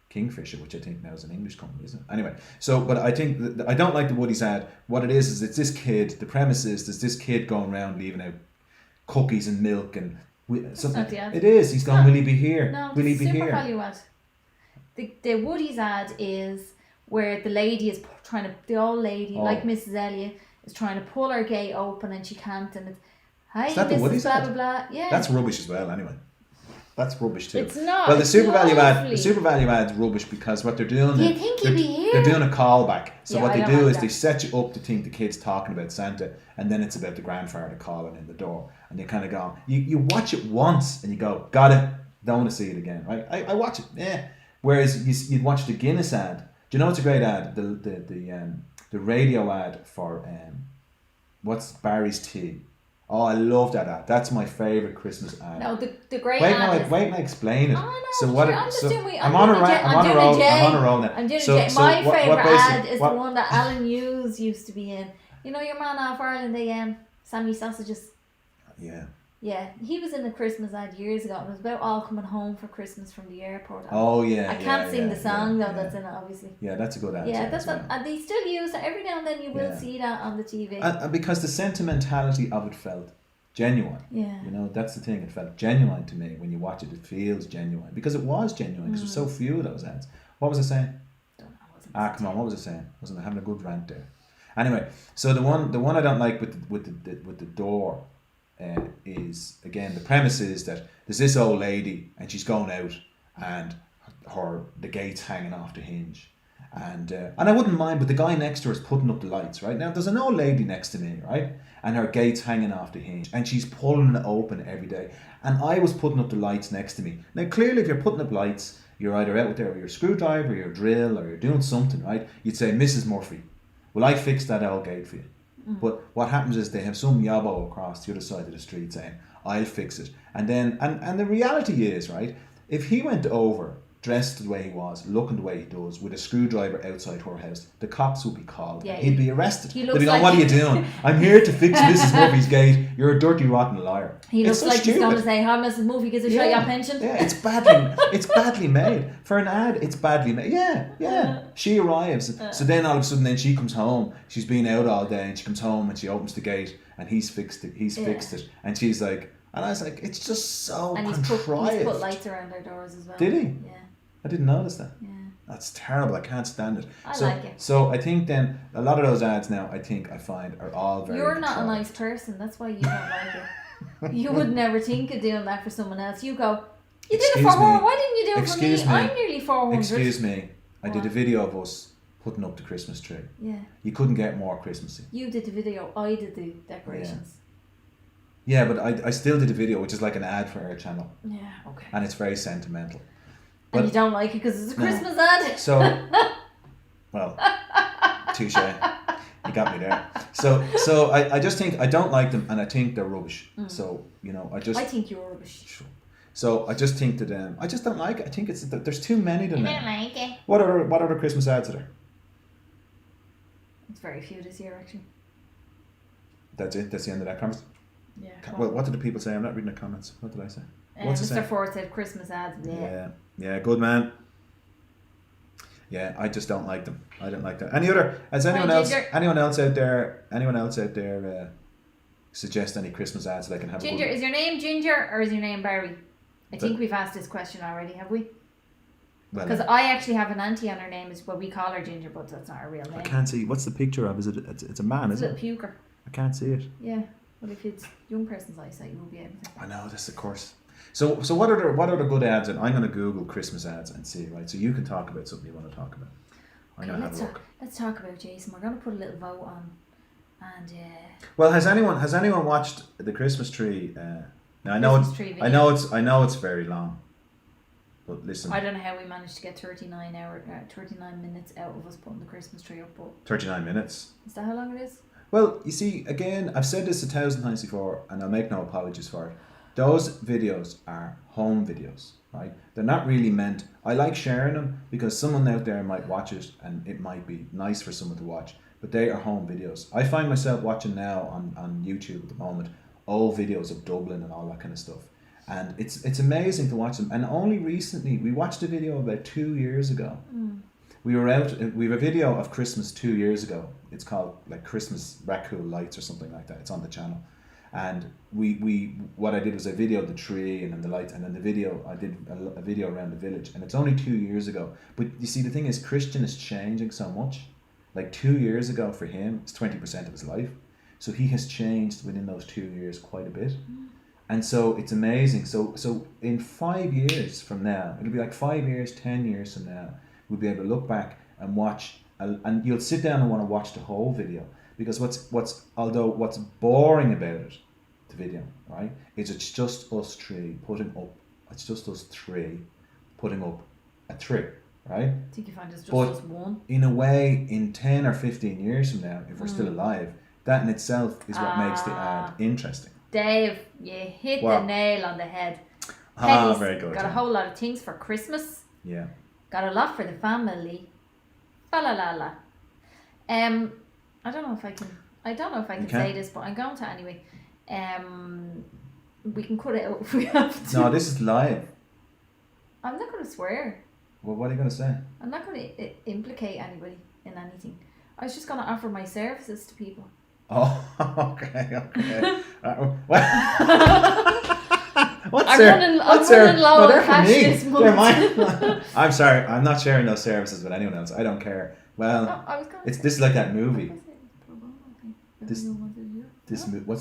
Kingfisher, which I think now is an English company, isn't it? Anyway, so, but I think I don't like the Woody's ad. What it is it's this kid. The premise is there's this kid going around leaving out cookies and milk and something. Not the ad. It is. He's going. Will he be here? No, will he be super here? value ad. The Woody's ad is where the lady is trying to, the old lady, like Mrs. Elliot, is trying to pull her gate open and she can't, and it's, hi, is that the Woody's blah ad? blah blah. Yeah, that's rubbish as well. Anyway. That's rubbish too. It's not. Well, the super value lovely. ad's rubbish because what they're doing. Do you think he'd be here? They're doing a callback. So Yeah, what I they don't do like is that. they set you up to think the kid's talking about Santa, and then it's about the grandfather calling in the door, and you kind of go. You watch it once and you go, got it. Don't want to see it again, right? I watch it, yeah. Whereas you'd watch the Guinness ad. Do you know what's a great ad? The radio ad for what's Barry's Tea. Oh, I love that ad. That's my favourite Christmas ad. No, the great wait, ad is... Wait, and I explain it. Oh, no, so sure, what? I'm just doing... I'm on a roll now. I'm doing so, a J. so My favourite ad is the one that Alan Hughes used to be in. You know your man off Ireland, Sammy Sausages. Yeah. Yeah, he was in a Christmas ad years ago, and it was about all coming home for Christmas from the airport. Oh yeah. I can't sing the song though. yeah. That's in it, obviously. Yeah, that's a good ad. Yeah, as well. and they still use it every now and then. You will Yeah. see that on the TV. And because the sentimentality of it felt genuine. Yeah. You know, that's the thing. It felt genuine to me when you watch it. It feels genuine because it was genuine. Because there's so few of those ads. What was I saying? Don't know. Come on. What was I saying? Wasn't I having a good rant there? Anyway, so the one I don't like with the door is, again, the premise is that there's this old lady and she's going out and the gate's hanging off the hinge. And I wouldn't mind, but the guy next to her is putting up the lights, right? Now, there's an old lady next to me, right? And her gate's hanging off the hinge. And she's pulling it open every day. And I was putting up the lights next to me. Now, clearly, if you're putting up lights, you're either out there with your screwdriver, your drill, or you're doing something, right? You'd say, Mrs. Murphy, will I fix that old gate for you? But what happens is they have some yabbo across the other side of the street saying, I'll fix it. And then, and the reality is, right, if he went over, dressed the way he was, looking the way he does, with a screwdriver outside her house, the cops would be called. Yeah, he'd be arrested. He They'd looks be going, like what are you doing? I'm here to fix Mrs. Murphy's gate. You're a dirty, rotten liar. He It's looks so like he's going to stupid. say, "How Mrs. Movie gives a shit your pension." Yeah, it's badly made. For an ad, it's badly made. Yeah. She arrives. So then all of a sudden she comes home. She's been out all day and she comes home and she opens the gate and he's fixed it. Fixed it. And she's like, and I was like, it's just so And contrived. he's put lights around their doors as well. Did he? Yeah. I didn't notice that. Yeah. That's terrible. I can't stand it. I like it. So I think then a lot of those ads now, I find are all very You're not a contrived. nice person. That's why you don't like it. You would never think of doing that for someone else. You go, you did it Excuse for her. me. Why didn't you do it Excuse for me? me. I'm nearly 400. Excuse me. I did a What? video of us putting up the Christmas tree. Yeah. You couldn't get more Christmassy. You did the video. I did the decorations. Yeah, but I still did a video, which is like an ad for our channel, Yeah. Okay. and it's very sentimental. And But you don't like it because it's a No. Christmas ad. so, well, touche. You got me there. So I just think I don't like them, and I think they're rubbish. So I think you're rubbish. So I just think that I just don't like it. I think there's too many of them. I don't now. like it. What other Christmas ads are there? It's very few this year, actually. That's it. That's the end of that comment. Yeah. Well, what did the people say? I'm not reading the comments. What did I say? What's it Mr. say? Ford said Christmas ads. Yeah, good man. Yeah, I just don't like them. I don't like that. Anyone else out there suggest any Christmas ads that I can have? Ginger, is your name Ginger or is your name Barry? I think we've asked this question already, have we? Because I actually have an auntie and her name is, well, we call her Ginger, but that's not her real name. I can't see. What's the picture of? Is it? It's a man, It's a is little it? puker. I can't see it. Yeah. Well, if it's young person's eyesight, you won't be able to. I know this, of course. So what are the good ads? And I'm going to Google Christmas ads and see. Right. So you can talk about something you want to talk about. I'm going to have a look. Let's talk about Jason. We're going to put a little vote on, and Well, has anyone watched the Christmas tree? Now I know Christmas tree video. I know it's very long, but listen. I don't know how we managed to get 39 minutes out of us putting the Christmas tree up, but 39 minutes. is that how long it is? Well, you see, again, I've said this 1,000 times before, and I'll make no apologies for it. Those videos are home videos, right? They're not really meant. I like sharing them because someone out there might watch it, and it might be nice for someone to watch. But they are home videos. I find myself watching now on YouTube at the moment old videos of Dublin and all that kind of stuff, and it's amazing to watch them. And only recently we watched a video about 2 years ago. We have a video of Christmas 2 years ago. It's called like Christmas Raccoon Lights or something like that. It's on the channel. And what I did was I videoed the tree and then the lights, and then I did a video around the village, and it's only 2 years ago. But you see, the thing is, Christian is changing so much. Like 2 years ago for him, it's 20% of his life. So he has changed within those 2 years quite a bit. And so it's amazing. So in 5 years from now, it'll be like 5 years, 10 years from now, we'll be able to look back and watch, and you'll sit down and want to watch the whole video, because what's boring about it, the video, right, is it's just us three putting up a tree, right? I think you find it's just But us one. in a way, in 10 or 15 years from now, if we're still alive, that in itself is what makes the ad interesting. Dave, you hit Wow. the nail on the head. Very good. Got a whole lot of things for Christmas. Yeah. Got a lot for the family. Fa la la la. I don't know if I can You say can. this, but I'm going to anyway. We can cut it out if we have to. No, this is live. I'm not going to swear. Well, what are you going to say? I'm not going to implicate anybody in anything. I was just going to offer my services to people. Oh, okay. What? I'm running low on cash this month. I'm sorry, I'm not sharing those services with anyone else. I don't care. Well, no, this is like that movie. What's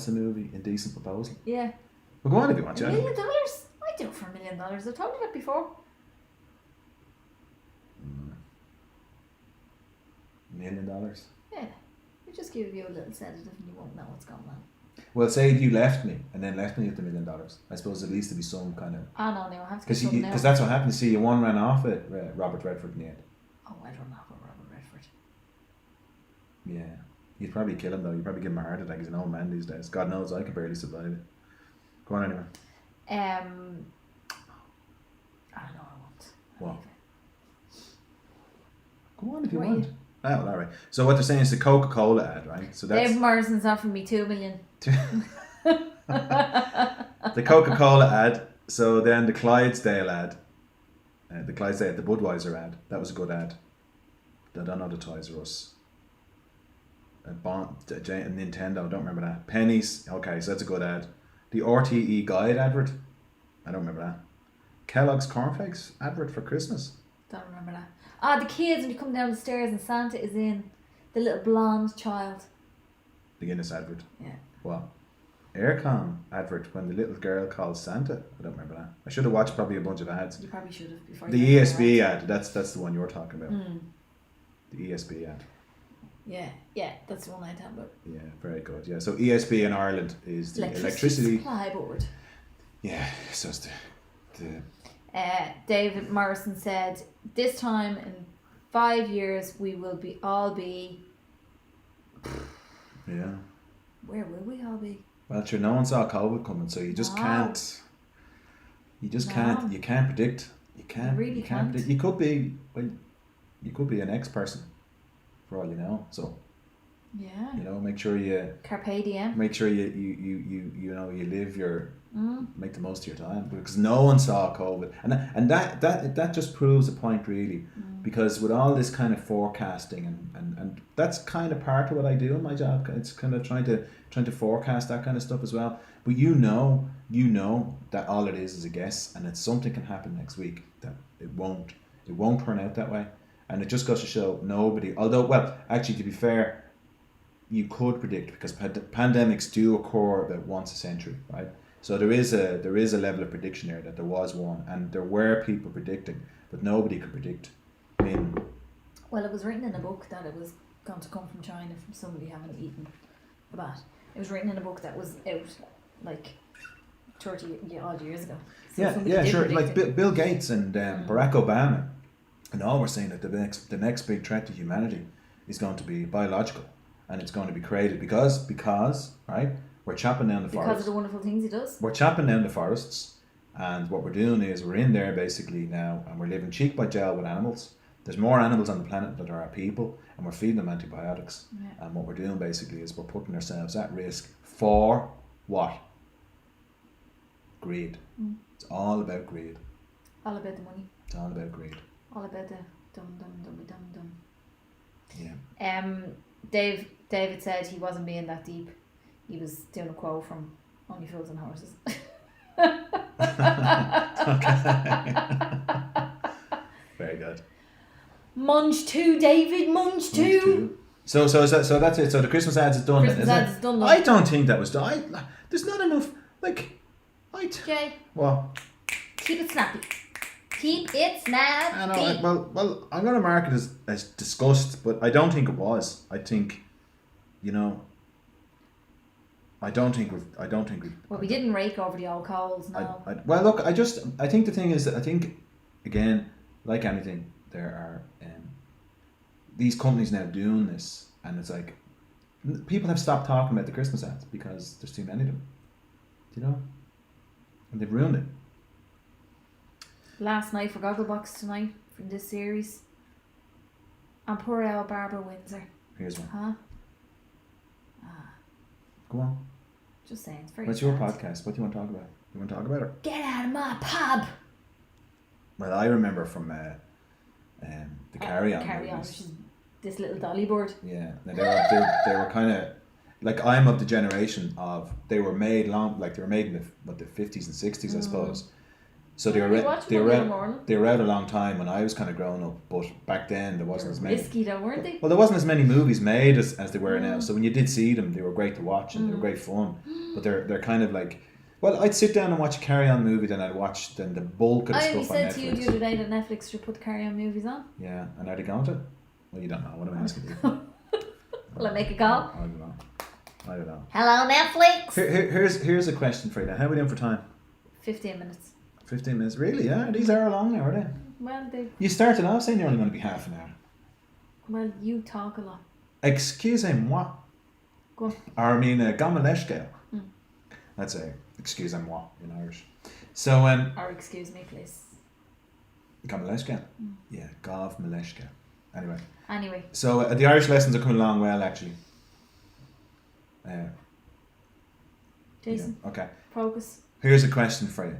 the movie? Indecent Proposal. Yeah. Well, go on if you want $1 to. million? I'd do it for $1 million. I've told you that before. $1 million? Yeah. We just give you a little sedative and you won't know what's going on. Well, say if you left me and then left me with $1 million, I suppose at least there'd be some kind of. Oh no, I have to get something else. Because that's what happened. See, you one ran off it, Robert Redford in the end. Oh, I don't know about Robert Redford. Yeah. You'd probably kill him though. You'd probably get him heart attack. He's an old man these days. God knows I could barely survive it. Go on anyway. I don't know. I won't. What? Go on if you want. Oh, well, all right. So what they're saying is the Coca-Cola ad, right? So that's Dave Morrison's offering me $2 million. the Coca-Cola ad. So then the Clydesdale ad. The Budweiser ad. That was a good ad. I don't know the Toys R Us. Nintendo, don't remember that. Pennies, okay, so that's a good ad. The RTE Guide advert, I don't remember that. Kellogg's Cornflakes advert for Christmas. Don't remember that. Ah, the kids when you come down the stairs and Santa is in. The little blonde child. The Guinness advert. Yeah. What? Aircon advert when the little girl calls Santa. I don't remember that. I should have watched probably a bunch of ads. You probably should have before. The ESB ad. That's the one you're talking about. The ESB ad. Yeah, that's the one I talk about. Yeah, very good. Yeah, so ESB in Ireland is the electricity supply board. Yeah, so it's the David Morrison said, "This time in 5 years we will all be." Yeah. Where will we all be? Well, sure, no one saw COVID coming, so you just can't. You just can't. You can't predict. You can't. You really can't. Predict. You could be. Well, you could be an ex-person, for all you know. So. Yeah. You know, make sure you. Carpe diem. Make sure you know you live your. Make the most of your time, because no one saw COVID, and that just proves a point really, because with all this kind of forecasting and that's kind of part of what I do in my job. It's kind of trying to forecast that kind of stuff as well. But you know that all it is a guess, and that something can happen next week that it won't turn out that way, and it just goes to show nobody. Although, well, actually, to be fair, you could predict, because pandemics do occur about once a century, right? So there is a level of prediction there that there was one, and there were people predicting, but nobody could predict. I mean, well, it was written in a book that it was going to come from China from somebody having eaten a bat. It was written in a book that was out like 30 odd years ago. So yeah, sure. Like Bill Gates and Barack Obama, and all were saying that the next big threat to humanity is going to be biological, and it's going to be created because right. We're chopping down the forests. Because of the wonderful things he does. We're chopping down the forests, and what we're doing is we're in there basically now, and we're living cheek by jowl with animals. There's more animals on the planet than there are people, and we're feeding them antibiotics. Yeah. And what we're doing basically is we're putting ourselves at risk for what? Greed. It's all about greed. All about the money. It's all about greed. All about the dum. Yeah. David said he wasn't being that deep. He was doing a quote from Only Fools and Horses. Very good. Munch 2, David, Munch 2. So that's it. So the Christmas ads is done. Christmas ads is done. I don't think that was done. There's not enough. Jay. What? Keep it snappy. Keep it snappy. I know. Well, I'm going to mark it as discussed, but I don't think it was. I think, I don't think we've. Well, we didn't rake over the old coals, no. Well, look, I think the thing is that I think, again, like anything, there are these companies now doing this, and it's like people have stopped talking about the Christmas ads because there's too many of them, and they've ruined it. Last night for Gogglebox tonight from this series, and poor old Barbara Windsor. Here's one. Huh? Go on. Just saying, it's very What's sad. your podcast? What do you want to talk about? You want to talk about it? Get out of my pub! Well, I remember from the Carry On Carry On, movies. which is this little dolly board. Yeah, now they were kind of like, I'm of the generation of, they were made in the 50s and 60s, I suppose. So they were out a long time when I was kind of growing up, but back then there wasn't as many. Risky though, weren't they? Well, there wasn't as many movies made as they were now. So when you did see them, they were great to watch and they were great fun. But they're kind of like, well, I'd sit down and watch a Carry On movie, then I'd watch the bulk of the I stuff only on said to Netflix. you the other day that Netflix should put the Carry On movies on. Yeah, and are they going to? Well, you don't know. What am I asking you? Will I make a call? I don't know. Hello, Netflix! Here's a question for you then. How are we doing for time? 15 minutes. 15 minutes. Really? Yeah, these are long now, are they? Well, You started off saying you're only going to be half an hour. Well, you talk a lot. Excusez-moi. Go on. Or I mean, gamaleshka. That's a excusez-moi in Irish. So, Or excuse me, please. gamaleshka? Yeah, gav maleshka. Anyway. Anyway. So, the Irish lessons are coming along well, actually. Jason, Yeah, okay. focus. Here's a question for you.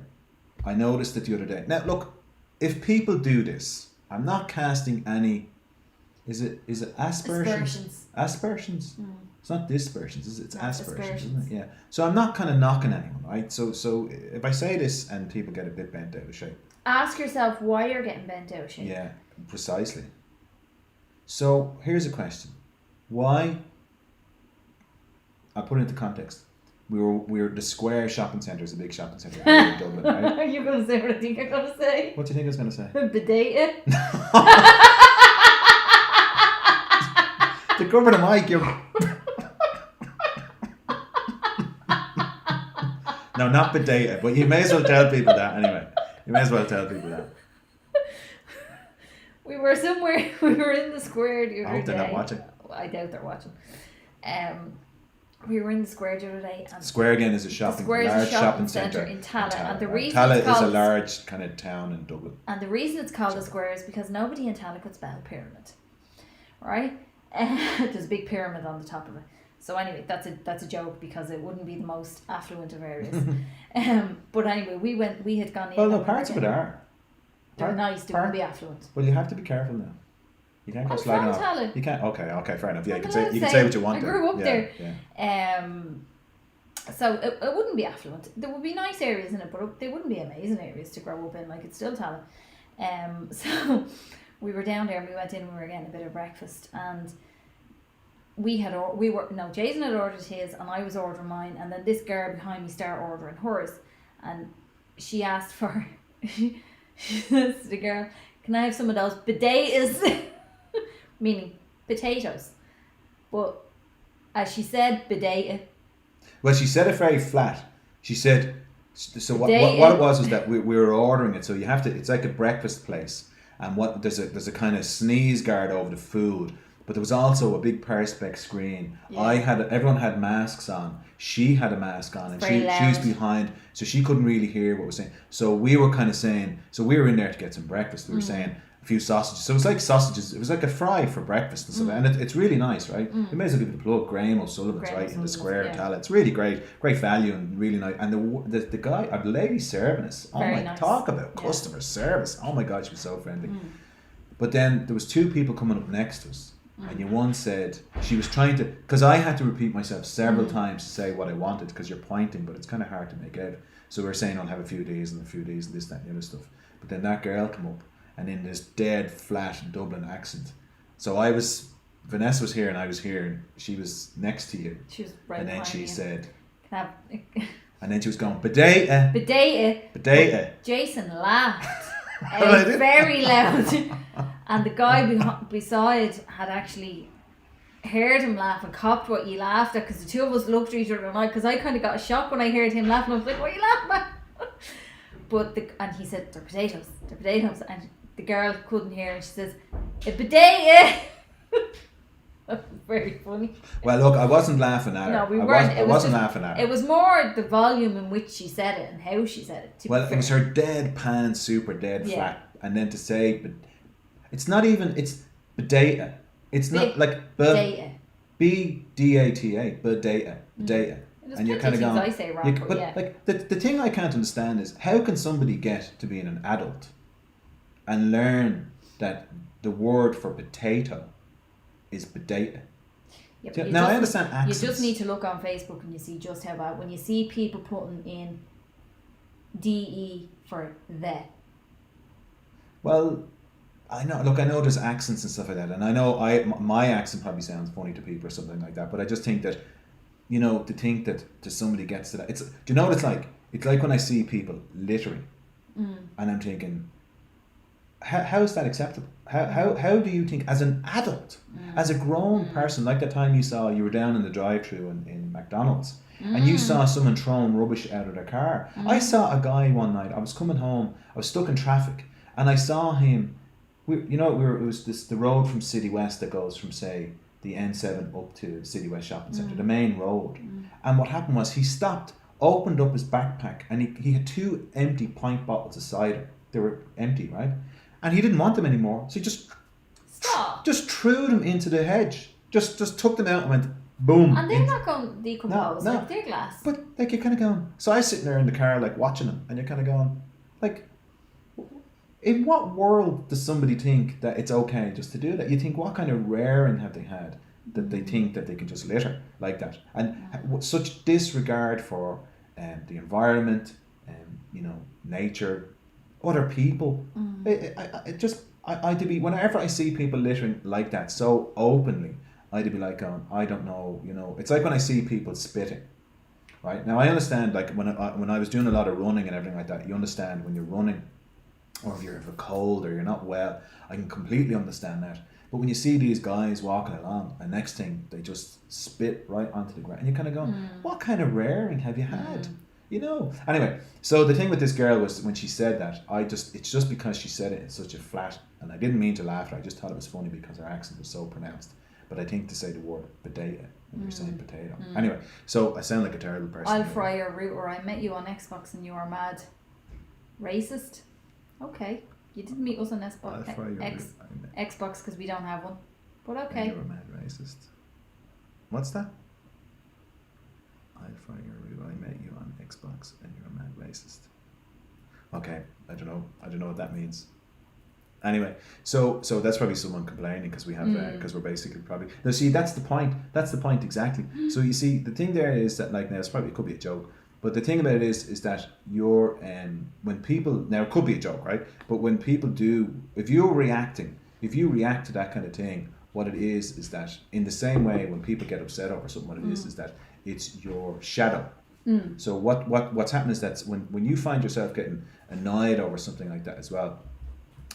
I noticed it the other day. Now, look, if people do this, I'm not casting any. Is it aspersions? Aspersions. It's not dispersions, is it? It's aspersions, isn't it? Yeah. So I'm not kind of knocking anyone, right? So if I say this and people get a bit bent out of shape. Ask yourself why you're getting bent out of shape. Yeah, precisely. So here's a question: why? I'll put it into context. We were the Square shopping centre is a big shopping centre in Dublin, right? Are you going to say what I think I'm going to say? What do you think I was going to say? Bidet. To cover the mic, you're. No, not potato, but you may as well tell people that anyway. You may as well tell people that. We were somewhere. We were in the Square the other day. I hope they're not watching. I doubt they're watching. We were in the Square the other day. And Square again is a large shopping centre in Tala, and the right? reason Tala it's called, is a large kind of town in Dublin. And the reason it's called a Square is because nobody in Tala could spell pyramid, right? There's a big pyramid on the top of it. So anyway, that's a joke because it wouldn't be the most affluent of areas. But anyway, we had gone in. Well, no, parts of it are. They're nice. They wouldn't be affluent. Well, you have to be careful now. You can't go I'm slagging from off. Tala. You can't. Okay, fair enough. Yeah, I'm you allowed can to say what you want. I grew up there. Yeah. So it wouldn't be affluent. There would be nice areas in it, but they wouldn't be amazing areas to grow up in. Like, it's still Tala. So we were down there and we went in and we were getting a bit of breakfast, and Jason had ordered his and I was ordering mine, and then this girl behind me started ordering hers, and she asked for she says to the girl, "Can I have some of those potatoes?" Meaning potatoes. But as she said potato. Well, she said it very flat. She said, so what it was that we were ordering it. So you have to. It's like a breakfast place, and there's a kind of sneeze guard over the food. But there was also a big perspex screen. Yeah. Everyone had masks on. She had a mask on, and she was behind, so she couldn't really hear what we were saying. So we were kind of saying. So we were in there to get some breakfast. We were saying a few sausages. So it was like sausages. It was like a fry for breakfast and stuff. And it's really nice, right? You may as well give it a plug. Graham O'Sullivan's right in the Square in Tala. It's really great value and really nice. And the guy, or the lady serving us, nice. Talk about customer service. Oh my God, she was so friendly. But then there was two people coming up next to us. And one said, she was trying to, because I had to repeat myself several times to say what I wanted, because you're pointing, but it's kind of hard to make out. So we were saying, I'll have a few days and this, that, and the other stuff. But then that girl came up, and in this dead, flat Dublin accent. So Vanessa was here and I was here, and she was next to you. She was right and then she said, and then she was going, potato. Jason laughed very loud. And the guy beside had actually heard him laugh and copped what you laughed at, because the two of us looked at each other and because I kind of got a shock when I heard him laughing. I was like, what are you laughing at? And he said, they're potatoes. And the girl couldn't hear, and she says, a potato. That was very funny. Well, look, I wasn't laughing at her. No, we weren't. I wasn't laughing at her. It was more the volume in which she said it and how she said it. Well, it was her deadpan, super dead flat. And then to say, it's not even, it's bedata. It's not like bedata. B-D-A-T-A, bedata. There's and you're plenty kind of of things going. I say wrong, but yeah. Like the thing I can't understand is how can somebody get to being an adult and learn that the word for potato is potato. Yeah, So, but now I understand accents. You just need to look on Facebook and you see just how bad when you see people putting in DE for the. Well, I know there's accents and stuff like that, and I know my accent probably sounds funny to people or something like that, but I just think that, you know, to think that somebody gets to that, do you know what it's like? It's like when I see people littering, and I'm thinking, how is that acceptable? How do you think, as an adult, as a grown person, like the time you were down in the drive-thru in McDonald's, and you saw someone throwing rubbish out of their car. I saw a guy one night, I was coming home, I was stuck in traffic, and I saw him, it was the road from City West that goes from, say, the N7 up to City West Shopping Centre, the main road. And what happened was he stopped, opened up his backpack, and he had 2 empty pint bottles of cider. They were empty, right? And he didn't want them anymore, so he just threw them into the hedge. Just took them out and went boom. And they're not going to decompose, No. like they're glass. But like you're kind of going. So I was sitting there in the car like watching them, and you're kind of going, like, in what world does somebody think that it's okay just to do that? You think, what kind of rearing have they had that they think that they can just litter like that, and such disregard for the environment, nature, other people. I'd be, whenever I see people littering like that so openly, I'd be like, I don't know, it's like when I see people spitting. Right now, I understand, like when I was doing a lot of running and everything like that. You understand when you're running, or if you're cold or you're not well. I can completely understand that. But when you see these guys walking along, and next thing they just spit right onto the ground, and you're kind of going, what kind of rearing have you had? Anyway, so the thing with this girl was when she said that, it's just because she said it in such a flat, and I didn't mean to laugh, I just thought it was funny because her accent was so pronounced. But I think to say the word potato when you're saying potato. Anyway, so I sound like a terrible person. I'll fry your router. I met you on Xbox and you were mad. Racist? Okay. You didn't meet us on Xbox because we don't have one. But okay. You were mad racist. What's that? I'll fry your router. I met you on Xbox and you're a mad racist. Okay. I don't know what that means. Anyway, so that's probably someone complaining because we have because we're basically probably no. See, that's the point. That's the point exactly. So you see, the thing there is that, like, now it could be a joke, but the thing about it is that you're when people, now it could be a joke, right? But when people do, if you react to that kind of thing, what it is that in the same way when people get upset over something, what it is that it's your shadow. So what's happening is that when you find yourself getting annoyed over something like that as well,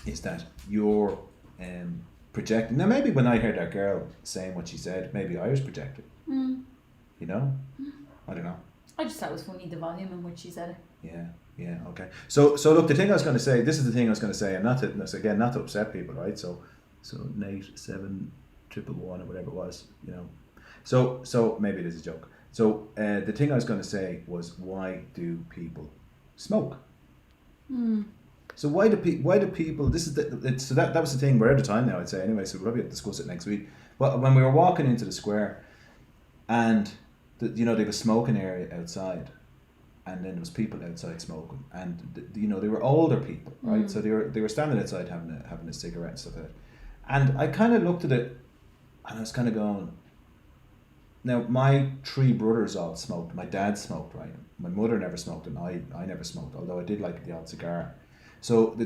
is that you're projecting. Now maybe when I heard that girl saying what she said, maybe I was projecting. I don't know. I just thought it was funny, the volume in which she said it. Yeah, okay. So look, the thing I was going to say, this is the thing I was going to say, and not to upset people, right? So Nate 7111 or whatever it was, So maybe it is a joke. So the thing I was going to say was, why do people smoke? So why do people? This is that was the thing. We're out of time now, I'd say. Anyway, so we'll probably discuss it next week. But when we were walking into the square, and they have a smoking area outside, and then there was people outside smoking, and they were older people, right? So they were standing outside having a cigarette and stuff like that. And I kind of looked at it, and I was kind of going. Now my 3 brothers all smoked. My dad smoked, right? My mother never smoked, and I never smoked, although I did like the odd cigar. So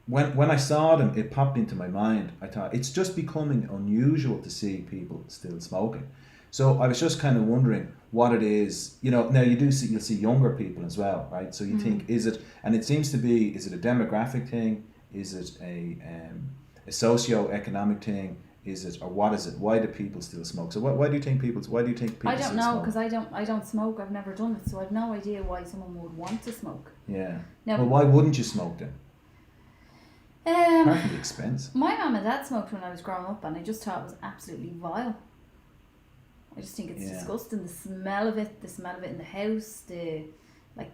when I saw them, it popped into my mind. I thought it's just becoming unusual to see people still smoking. So I was just kind of wondering what it is. Now you'll see younger people as well, right? So you think, is it? And it seems to be, is it a demographic thing? Is it a socio-economic thing? Is it, or what is it? Why do people still smoke? So why do you think people? I don't know, because I don't smoke. I've never done it, so I've no idea why someone would want to smoke. Yeah. Now, well, why wouldn't you smoke then? Apart from the expense. My mum and dad smoked when I was growing up, and I just thought it was absolutely vile. I just think it's disgusting. The smell of it in the house, the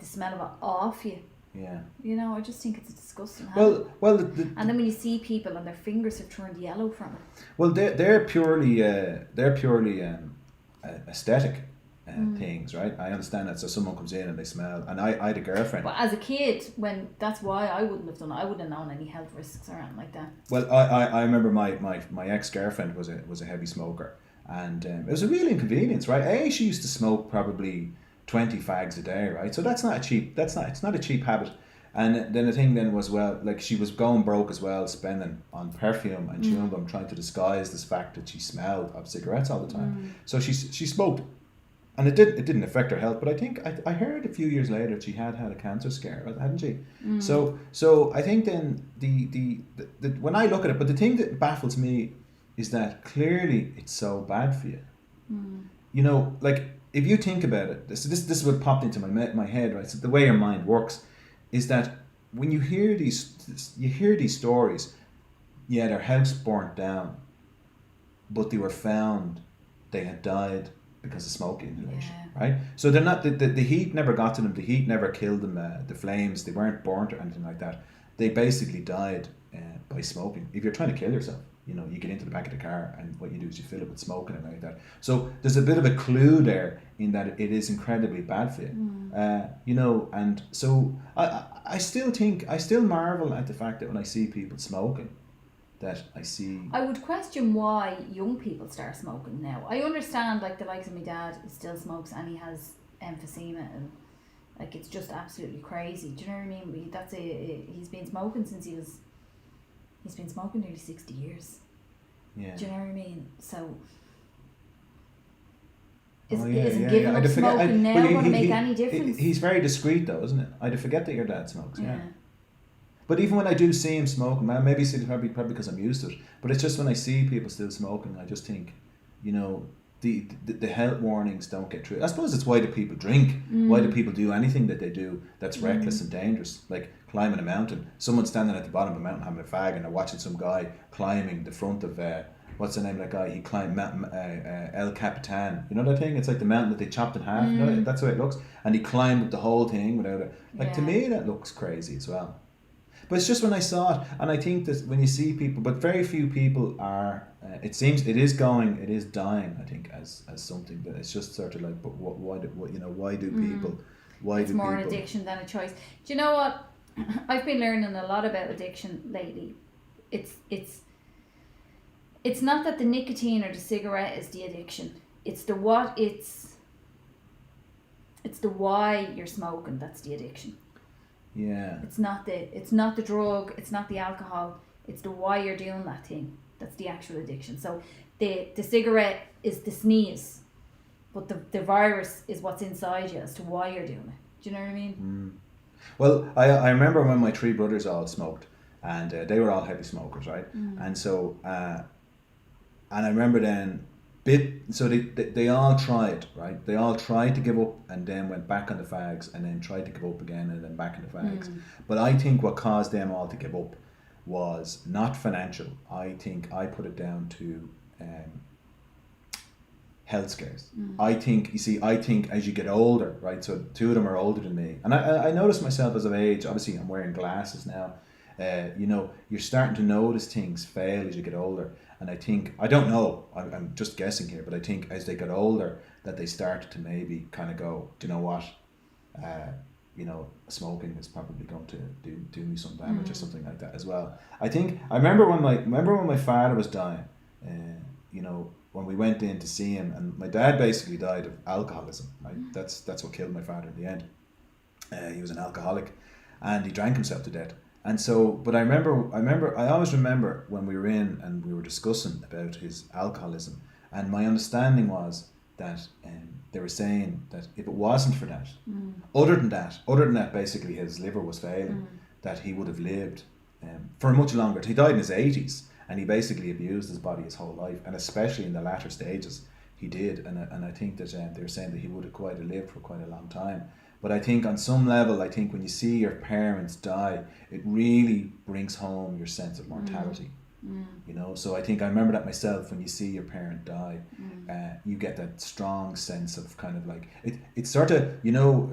smell of it off you. Yeah. You know, I just think it's a disgusting habit. Well, and then when you see people and their fingers have turned yellow from it. Well, they're purely aesthetic things, right? I understand that. So someone comes in and they smell, and I had a girlfriend. But as a kid, that's why I wouldn't have done it. I wouldn't have known any health risks or anything like that. Well, I remember my ex-girlfriend was a heavy smoker, and it was a real inconvenience, right? She used to smoke probably 20 fags a day, right? So it's not a cheap habit. And then the thing then was, well, like she was going broke as well, spending on perfume and chewing gum, trying to disguise this fact that she smelled of cigarettes all the time. So she smoked, and it didn't affect her health. But I think I heard a few years later that she had a cancer scare, hadn't she? So I think then the when I look at it, but the thing that baffles me is that clearly it's so bad for you. You know, like if you think about it, this is what popped into my head, right? So the way your mind works is that when you hear these stories, yeah, their house burnt down, but they were found, they had died because of smoke inhalation, right? So they're not the heat never got to them, the heat never killed them, the flames, they weren't burnt or anything like that. They basically died by smoking. If you're trying to kill yourself, you know, you get into the back of the car and what you do is you fill it with smoke and like that. So there's a bit of a clue there in that it is incredibly bad for you. You know, and so I still marvel at the fact that when I see people smoking, that I would question why young people start smoking now. I understand, like the likes of my dad, he still smokes and he has emphysema and like it's just absolutely crazy. Do you know what I mean? He's been smoking since he's been smoking nearly 60 years. Yeah. Do you know what I mean? So Isn't giving up smoking now going to make any difference? He's very discreet though, isn't it? I'd forget that your dad smokes, yeah. But even when I do see him smoking, maybe it's probably because I'm used to it, but it's just when I see people still smoking, I just think, you know, the health warnings don't get through. I suppose it's why do people drink? Why do people do anything that they do that's reckless and dangerous? Like climbing a mountain. Someone's standing at the bottom of a mountain having a fag and they're watching some guy climbing the front of what's the name of that guy? He climbed El Capitan. You know that thing? It's like the mountain that they chopped in half. You know, that's the way it looks. And he climbed the whole thing without it. Like to me, that looks crazy as well. But it's just when I saw it, and I think that when you see people, but very few people are. It seems it is dying. I think as something that it's just sort of like, but why do people? Why it's do more people? An addiction than a choice. Do you know what? I've been learning a lot about addiction lately. It's not that the nicotine or the cigarette is the addiction. It's the why you're smoking that's the addiction. Yeah. It's not the drug, it's not the alcohol, it's the why you're doing that thing. That's the actual addiction. So the cigarette is the sneeze, but the virus is what's inside you as to why you're doing it. Do you know what I mean? Well, I remember when my three brothers all smoked, and they were all heavy smokers, right? And so and I remember then so they all tried, right? They all tried to give up and then went back on the fags and then tried to give up again and then back on the fags. But I think what caused them all to give up was not financial. I think I put it down to health scares. I think as you get older, right? So two of them are older than me, and I noticed myself as of age. Obviously, I'm wearing glasses now. You know, you're starting to notice things fail as you get older. And I think, I don't know, I'm just guessing here, but I think as they get older that they start to maybe kind of go, do you know what, you know, smoking is probably going to do me some damage or something like that as well. I remember when my father was dying, you know, when we went in to see him, and my dad basically died of alcoholism, right? That's what killed my father in the end. He was an alcoholic and he drank himself to death. And so, but I always remember when we were in and we were discussing about his alcoholism, and my understanding was that they were saying that if it wasn't for that, other than that, basically his liver was failing, that he would have lived for much longer. He died in his 80s, and he basically abused his body his whole life, and especially in the latter stages, he did. And I think that they were saying that he would have quite lived for quite a long time. But I think on some level, I think when you see your parents die, it really brings home your sense of mortality. You know, so I remember that myself. When you see your parent die, you get that strong sense of kind of like it's sort of, you know,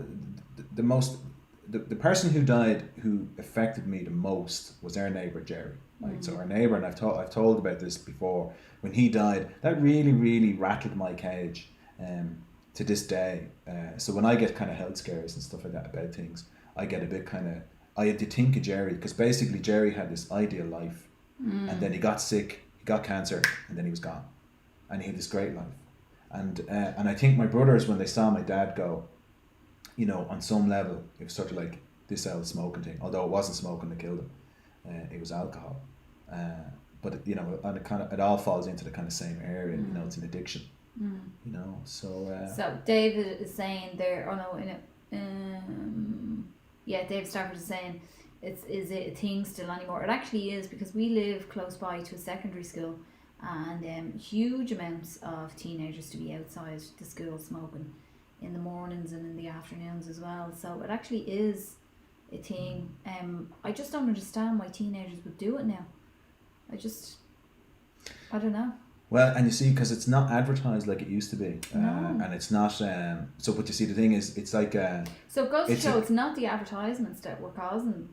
the the person who died who affected me the most was our neighbour Jerry. Right, so our neighbour, and I've told about this before. When he died, that really rattled my cage, to this day. So when I get kind of health scares and stuff like that about things, I get a bit kind of. I had to think of Jerry, because basically Jerry had this ideal life, and then he got sick, he got cancer, and then he was gone, and he had this great life, and I think my brothers, when they saw my dad go, you know, on some level, it was sort of like this old smoking thing. Although it wasn't smoking that killed him, it was alcohol. But you know, and it all falls into the kind of same area. You know, it's an addiction. You know, so. So David is saying there. Oh no, David Stafford is saying, is it a thing still anymore? It actually is, because we live close by to a secondary school, and huge amounts of teenagers to be outside the school smoking in the mornings and in the afternoons as well. So it actually is a thing. I just don't understand why teenagers would do it now. I don't know. Well, and you see, because it's not advertised like it used to be, No. and it's not. So, but you see, the thing is, it's like. So it goes to show it's not the advertisements that were causing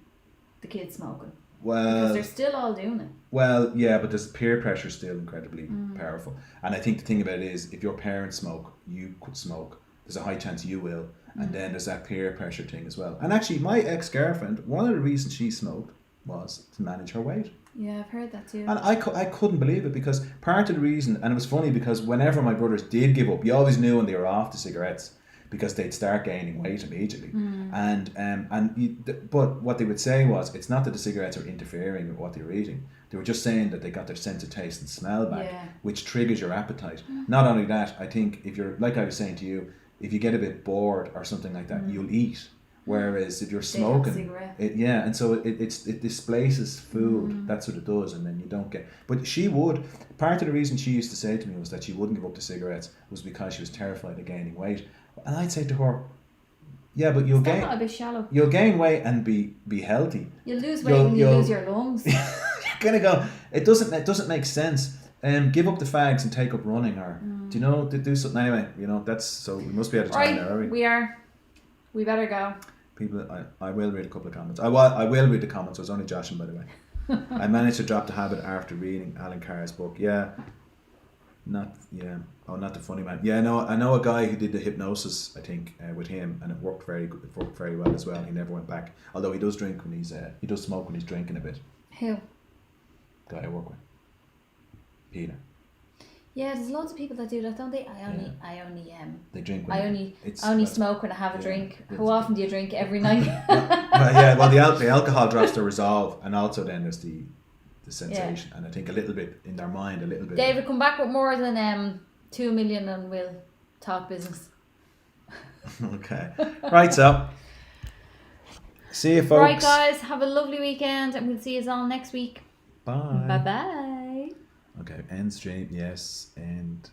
the kids smoking. Well, because they're still all doing it. Well, yeah, but there's peer pressure still incredibly powerful, and I think the thing about it is, if your parents smoke, you could smoke. There's a high chance you will, and then there's that peer pressure thing as well. And actually, my ex-girlfriend, one of the reasons she smoked was to manage her weight. Yeah, I've heard that too. And I couldn't believe it, because part of the reason, and it was funny because whenever my brothers did give up, you always knew when they were off the cigarettes, because they'd start gaining weight immediately. But what they would say was, it's not that the cigarettes are interfering with what they were eating. They were just saying that they got their sense of taste and smell back, which triggers your appetite. Not only that, I think if you're, like I was saying to you, if you get a bit bored or something like that, you'll eat. Whereas if you're smoking, and so it displaces food. That's what it does, and then you don't get. But she would. Part of the reason she used to say to me was that she wouldn't give up the cigarettes was because she was terrified of gaining weight. And I'd say to her, "Yeah, but you'll gain. Not a bit shallow. You'll gain weight and be healthy. You'll lose weight when you lose your lungs. You're gonna go. It doesn't make sense. Give up the fags and take up running, or do you know, do something anyway. You know, that's so. We must be out of time now, are we? We are. We better go. People, I will read a couple of comments. I will read the comments. I was only joshing, by the way. I managed to drop the habit after reading Alan Carr's book. Not the funny man. Yeah, no, I know a guy who did the hypnosis, I think, with him, and it worked very good. It worked very well as well. He never went back. Although he does drink when he does smoke when he's drinking a bit. Who? Guy I work with. Peter. Yeah, there's loads of people that do that, don't they? They drink. I only smoke when I have a drink. How often do you drink? Every night. Well, the alcohol drops the resolve, and also then there's the sensation, and I think a little bit in their mind, a little bit. David, come back with more than 2 million, and we'll talk business. Okay, right, so see you, folks. Right, guys, have a lovely weekend, and we'll see you all next week. Bye. Bye. Okay, end stream, yes, and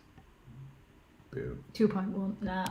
boo. 2.1, nah.